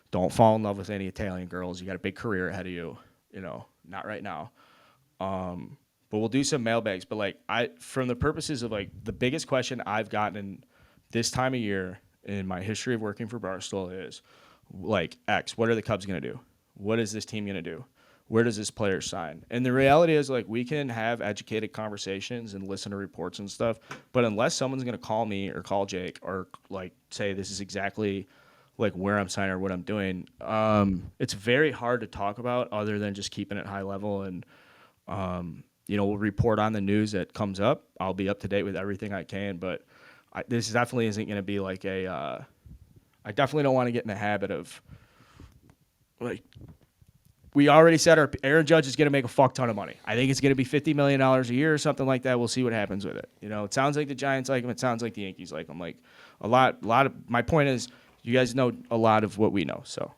Don't fall in love with any Italian girls. You got a big career ahead of you. Not right now. But we'll do some mailbags. But from the purposes of the biggest question I've gotten in this time of year in my history of working for Barstool is X, what are the Cubs going to do? What is this team going to do? Where does this player sign? And the reality is, we can have educated conversations and listen to reports and stuff, but unless someone's going to call me or call Jake or, say this is exactly, where I'm signing or what I'm doing, it's very hard to talk about other than just keeping it high level. And, we'll report on the news that comes up. I'll be up to date with everything I can, but this definitely isn't going to be I definitely don't want to get in the habit of, we already said Aaron Judge is going to make a fuck ton of money. I think it's going to be $50 million a year or something like that. We'll see what happens with it. It sounds like the Giants like him. It sounds like the Yankees like him. A lot of my point is, you guys know a lot of what we know. So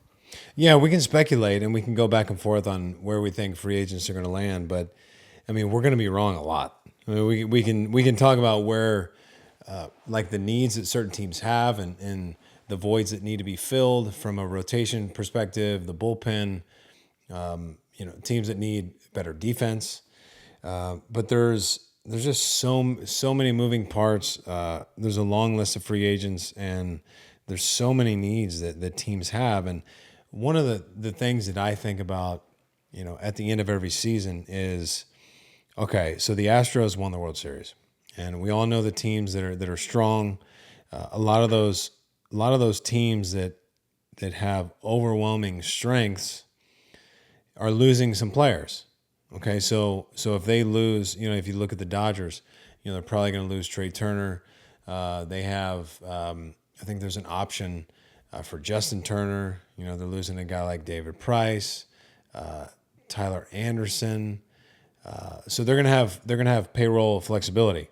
Yeah, we can speculate and we can go back and forth on where we think free agents are going to land, but I mean, we're going to be wrong a lot. I mean, we can talk about where like the needs that certain teams have and the voids that need to be filled from a rotation perspective, the bullpen, teams that need better defense. But there's just so many moving parts. There's a long list of free agents, and there's so many needs that teams have. And one of the things that I think about, at the end of every season is, okay, so the Astros won the World Series, and we all know the teams that are strong. A lot of those teams that have overwhelming strengths are losing some players. Okay, so if they lose, if you look at the Dodgers, they're probably going to lose Trey Turner. They have, I think there's an option for Justin Turner. They're losing a guy like David Price, Tyler Anderson. So they're gonna have payroll flexibility,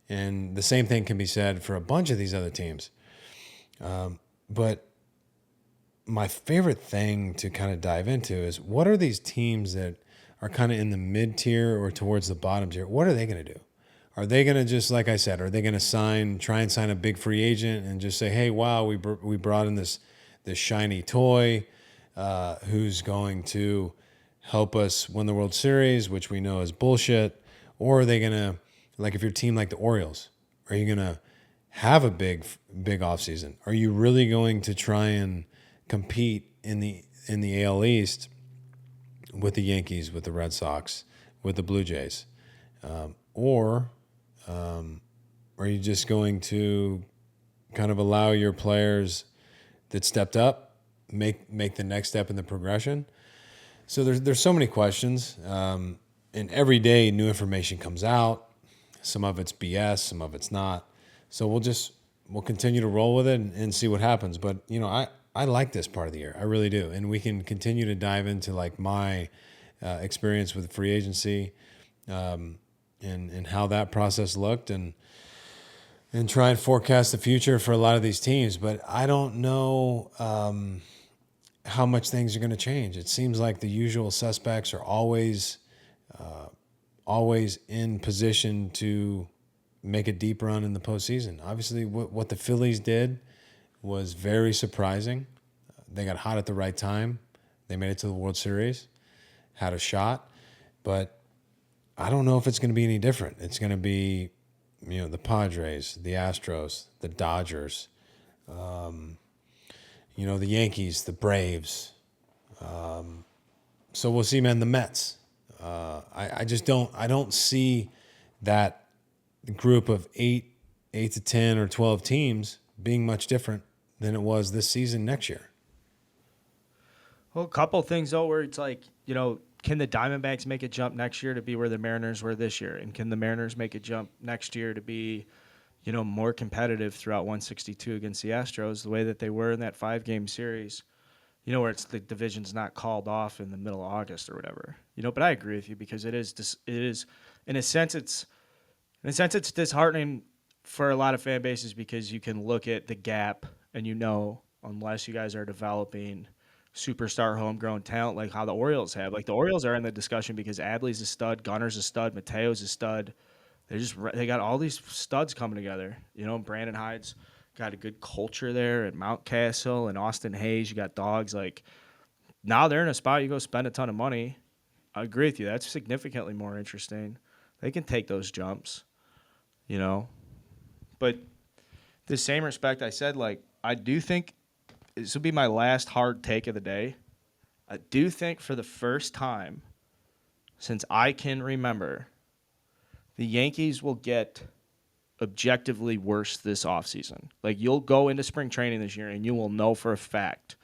and the same thing can be said for a bunch of these other teams. But my favorite thing to kind of dive into is, what are these teams that are kind of in the mid tier or towards the bottom tier? What are they going to do? Are they going to just, like I said, are they going to try and sign a big free agent and just say, hey, wow, we brought in this shiny toy who's going to help us win the World Series, which we know is bullshit? Or are they going to, like if you're a team like the Orioles, are you going to have a big offseason? Are you really going to try and compete in the AL East with the Yankees, with the Red Sox, with the Blue Jays? Or are you just going to kind of allow your players that stepped up make the next step in the progression? So there's so many questions, and every day new information comes out. Some of it's BS, some of it's not. So we'll continue to roll with it and see what happens. But I like this part of the year, I really do, and we can continue to dive into like my experience with free agency, and how that process looked, and try and forecast the future for a lot of these teams. But I don't know how much things are going to change. It seems like the usual suspects are always in position to make a deep run in the postseason. Obviously, what the Phillies did was very surprising. They got hot at the right time. They made it to the World Series, had a shot, but I don't know if it's going to be any different. It's going to be, the Padres, the Astros, the Dodgers, the Yankees, the Braves. So we'll see, man. The Mets. I don't see that group of 8 to 10 or 12 teams being much different than it was this season next year. Well, a couple things though, where it's like, can the Diamondbacks make a jump next year to be where the Mariners were this year? And can the Mariners make a jump next year to be, more competitive throughout 162 against the Astros, the way that they were in that 5-game series, where it's the division's not called off in the middle of August or whatever. But I agree with you, because it is in a sense it's disheartening for a lot of fan bases, because you can look at the gap and unless you guys are developing superstar homegrown talent like how the Orioles have. Like the Orioles are in the discussion because Adley's a stud, Gunner's a stud, Mateo's a stud. They got all these studs coming together. Brandon Hyde's got a good culture there at Mountcastle, and Austin Hayes. You got dogs. Like now they're in a spot you go spend a ton of money. I agree with you. That's significantly more interesting. They can take those jumps, But the same respect, I said, like, I do think this will be my last hard take of the day. I do think for the first time since I can remember, the Yankees will get objectively worse this offseason. Like, you'll go into spring training this year and you will know for a fact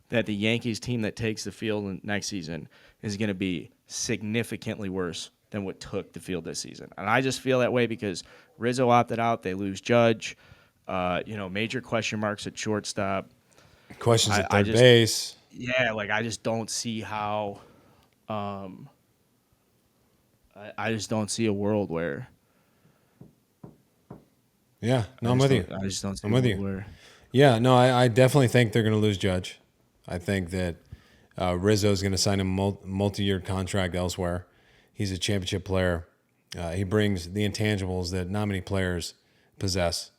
that the Yankees team that takes the field next season is going to be significantly worse than what took the field this season. And I just feel that way because Rizzo opted out. They lose Judge. Major question marks at shortstop. Questions at third base. Yeah, like I just don't see how. I just don't see a world where. Yeah, no, I'm with you. I just don't see. I'm with you. Yeah, no, I definitely think they're going to lose Judge. I think that Rizzo is going to sign a multi-year contract elsewhere. He's a championship player. He brings the intangibles that not many players possess.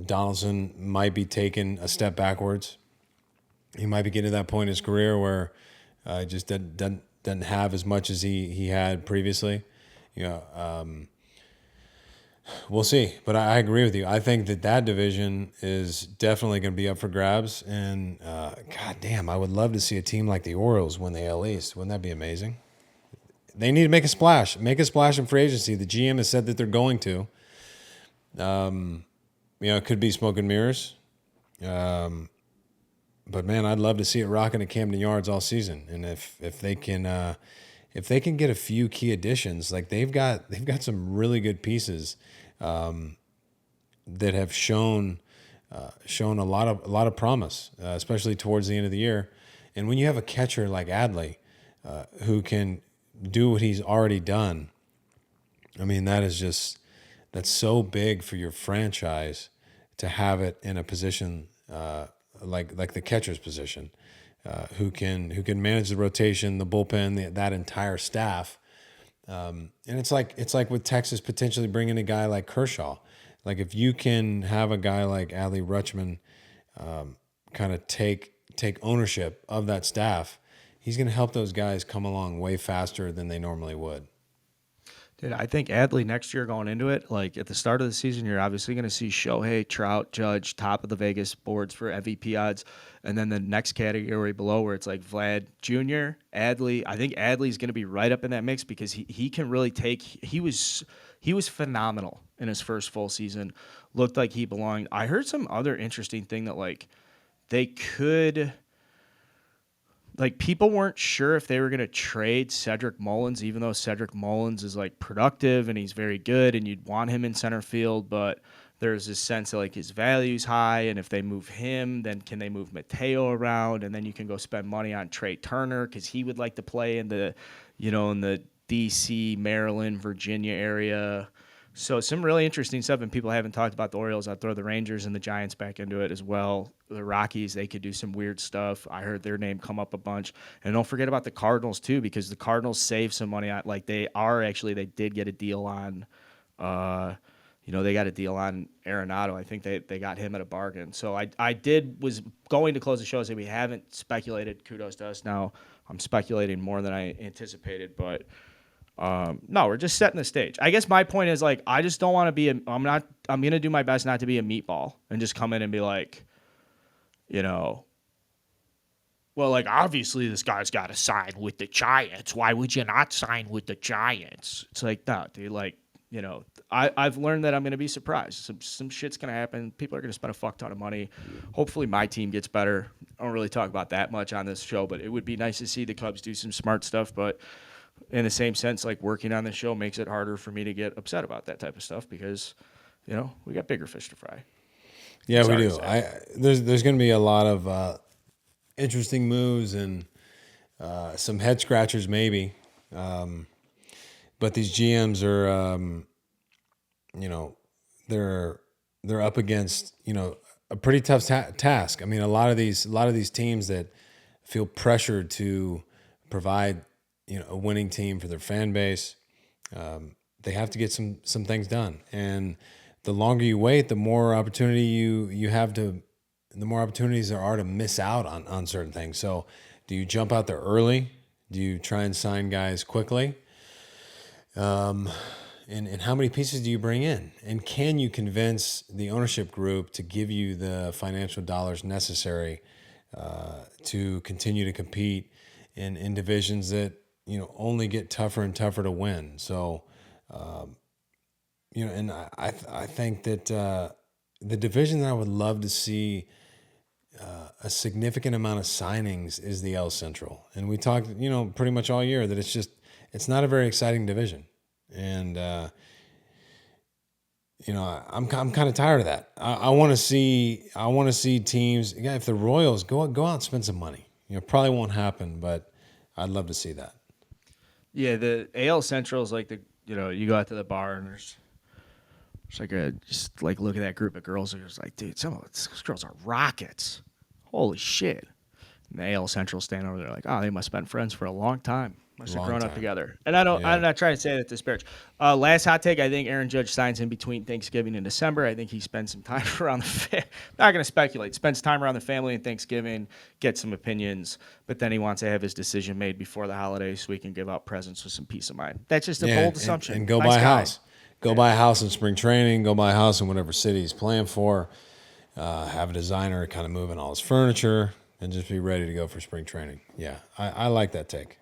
Donaldson might be taking a step backwards. He might be getting to that point in his career where he just doesn't have as much as he had previously. We'll see. But I agree with you. I think that division is definitely going to be up for grabs. And, God damn, I would love to see a team like the Orioles win the AL East. Wouldn't that be amazing? They need to make a splash. Make a splash in free agency. The GM has said that they're going to. It could be smoke and mirrors. But man, I'd love to see it rocking at Camden Yards all season. And if they can get a few key additions, like they've got some really good pieces that have shown a lot of promise, especially towards the end of the year. And when you have a catcher like Adley, who can do what he's already done, I mean that's so big for your franchise to have it in a position like the catcher's position, who can manage the rotation, the bullpen, that entire staff. And it's like with Texas potentially bringing a guy like Kershaw. Like if you can have a guy like Adley Rutschman kind of take ownership of that staff, he's going to help those guys come along way faster than they normally would. Dude, I think Adley next year going into it, like at the start of the season, you're obviously going to see Shohei, Trout, Judge, top of the Vegas boards for MVP odds. And then the next category below where it's like Vlad Jr., Adley. I think Adley's going to be right up in that mix because he can really take – he was phenomenal in his first full season. Looked like he belonged. I heard some other interesting thing that like they could – like people weren't sure if they were going to trade Cedric Mullins, even though Cedric Mullins is like productive and he's very good and you'd want him in center field. But there's this sense that like his value's high. And if they move him, then can they move Mateo around? And then you can go spend money on Trey Turner because he would like to play in the DC, Maryland, Virginia area. So some really interesting stuff, and people haven't talked about the Orioles. I'd throw the Rangers and the Giants back into it as well. The Rockies, they could do some weird stuff. I heard their name come up a bunch. And don't forget about the Cardinals, too, because the Cardinals saved some money. Like, they did get a deal on, they got a deal on Arenado. I think they got him at a bargain. So I was going to close the show and say we haven't speculated. Kudos to us. Now I'm speculating more than I anticipated, but no, we're just setting the stage. I guess my point is like I just don't want to be I'm going to do my best not to be a meatball and just come in and be like, well, like obviously this guy's got to sign with the Giants. Why would you not sign with the Giants? It's like, no, dude, like, I've learned that I'm going to be surprised. Some shit's going to happen. People are going to spend a fuck ton of money. Hopefully my team gets better. I don't really talk about that much on this show, but it would be nice to see the Cubs do some smart stuff. But in the same sense, like working on this show makes it harder for me to get upset about that type of stuff because, we got bigger fish to fry. Yeah, we do. There's going to be a lot of interesting moves and some head scratchers maybe. But these GMs are, they're up against, a pretty tough task. I mean, a lot of these teams that feel pressured to provide, a winning team for their fan base, they have to get some things done. And the longer you wait, the more opportunity you have the more opportunities there are to miss out on certain things. So, do you jump out there early? Do you try and sign guys quickly? And how many pieces do you bring in? And can you convince the ownership group to give you the financial dollars necessary to continue to compete in divisions that, only get tougher and tougher to win? So, and I think that the division that I would love to see a significant amount of signings is the L Central. And we talked, pretty much all year that it's not a very exciting division. And, I'm kind of tired of that. I want to see teams. Yeah, if the Royals go out and spend some money, probably won't happen, but I'd love to see that. Yeah, the AL Central is like you go out to the bar and there's like just look at that group of girls and it's like, dude, some of these girls are rockets. holy shit. And the AL Central stand over there like, oh, they must have been friends for a long time. Must have grown up together. And I'm not trying to say that to disparage. Last hot take, I think Aaron Judge signs in between Thanksgiving and December. I think he spends some time around the not going to speculate. Spends time around the family and Thanksgiving, gets some opinions, but then he wants to have his decision made before the holidays so he can give out presents with some peace of mind. That's just a bold assumption. And go buy a house. Go buy a house in spring training. Go buy a house in whatever city he's playing for. Have a designer kind of move in all his furniture and just be ready to go for spring training. Yeah, I like that take.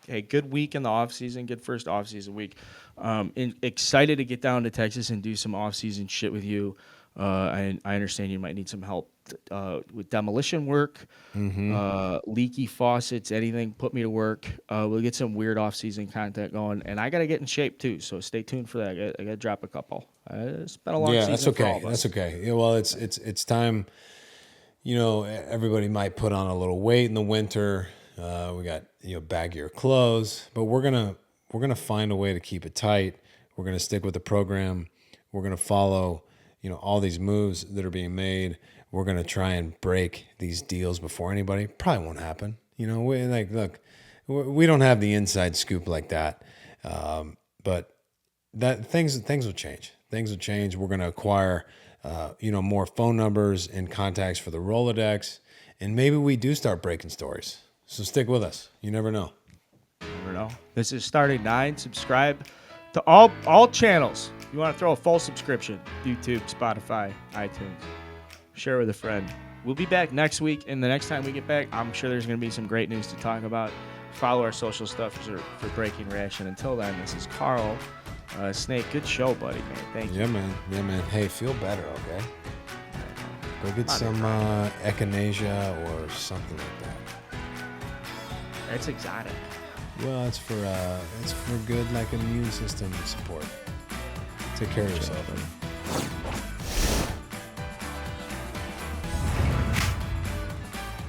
Hey, good week in the offseason, good first offseason week. Excited to get down to Texas and do some offseason shit with you. I understand you might need some help with demolition work, leaky faucets, anything. Put me to work. We'll get some weird offseason content going. And I got to get in shape, too, so stay tuned for that. I got to drop a couple. It's been a long season that's okay. for all of us. That's okay. Yeah, well, it's time. You know, everybody might put on a little weight in the winter. We got baggier clothes, but we're gonna find a way to keep it tight. We're gonna stick with the program. We're gonna follow all these moves that are being made. We're gonna try and break these deals before anybody. Probably won't happen. We don't have the inside scoop like that. But that things will change. Things will change. We're gonna acquire more phone numbers and contacts for the Rolodex, and maybe we do start breaking stories. So stick with us. You never know. Never know. This is Starting 9. Subscribe to all channels. You want to throw a full subscription. YouTube, Spotify, iTunes. Share with a friend. We'll be back next week, and the next time we get back, I'm sure there's going to be some great news to talk about. Follow our social stuff for Breaking Ration. Until then, this is Carl. Snake, good show, buddy, man. Thank you. Yeah, man. Hey, feel better, okay? Go get some echinacea or something like that. That's exotic. Well, it's for good immune system support. Take care of yourself, buddy.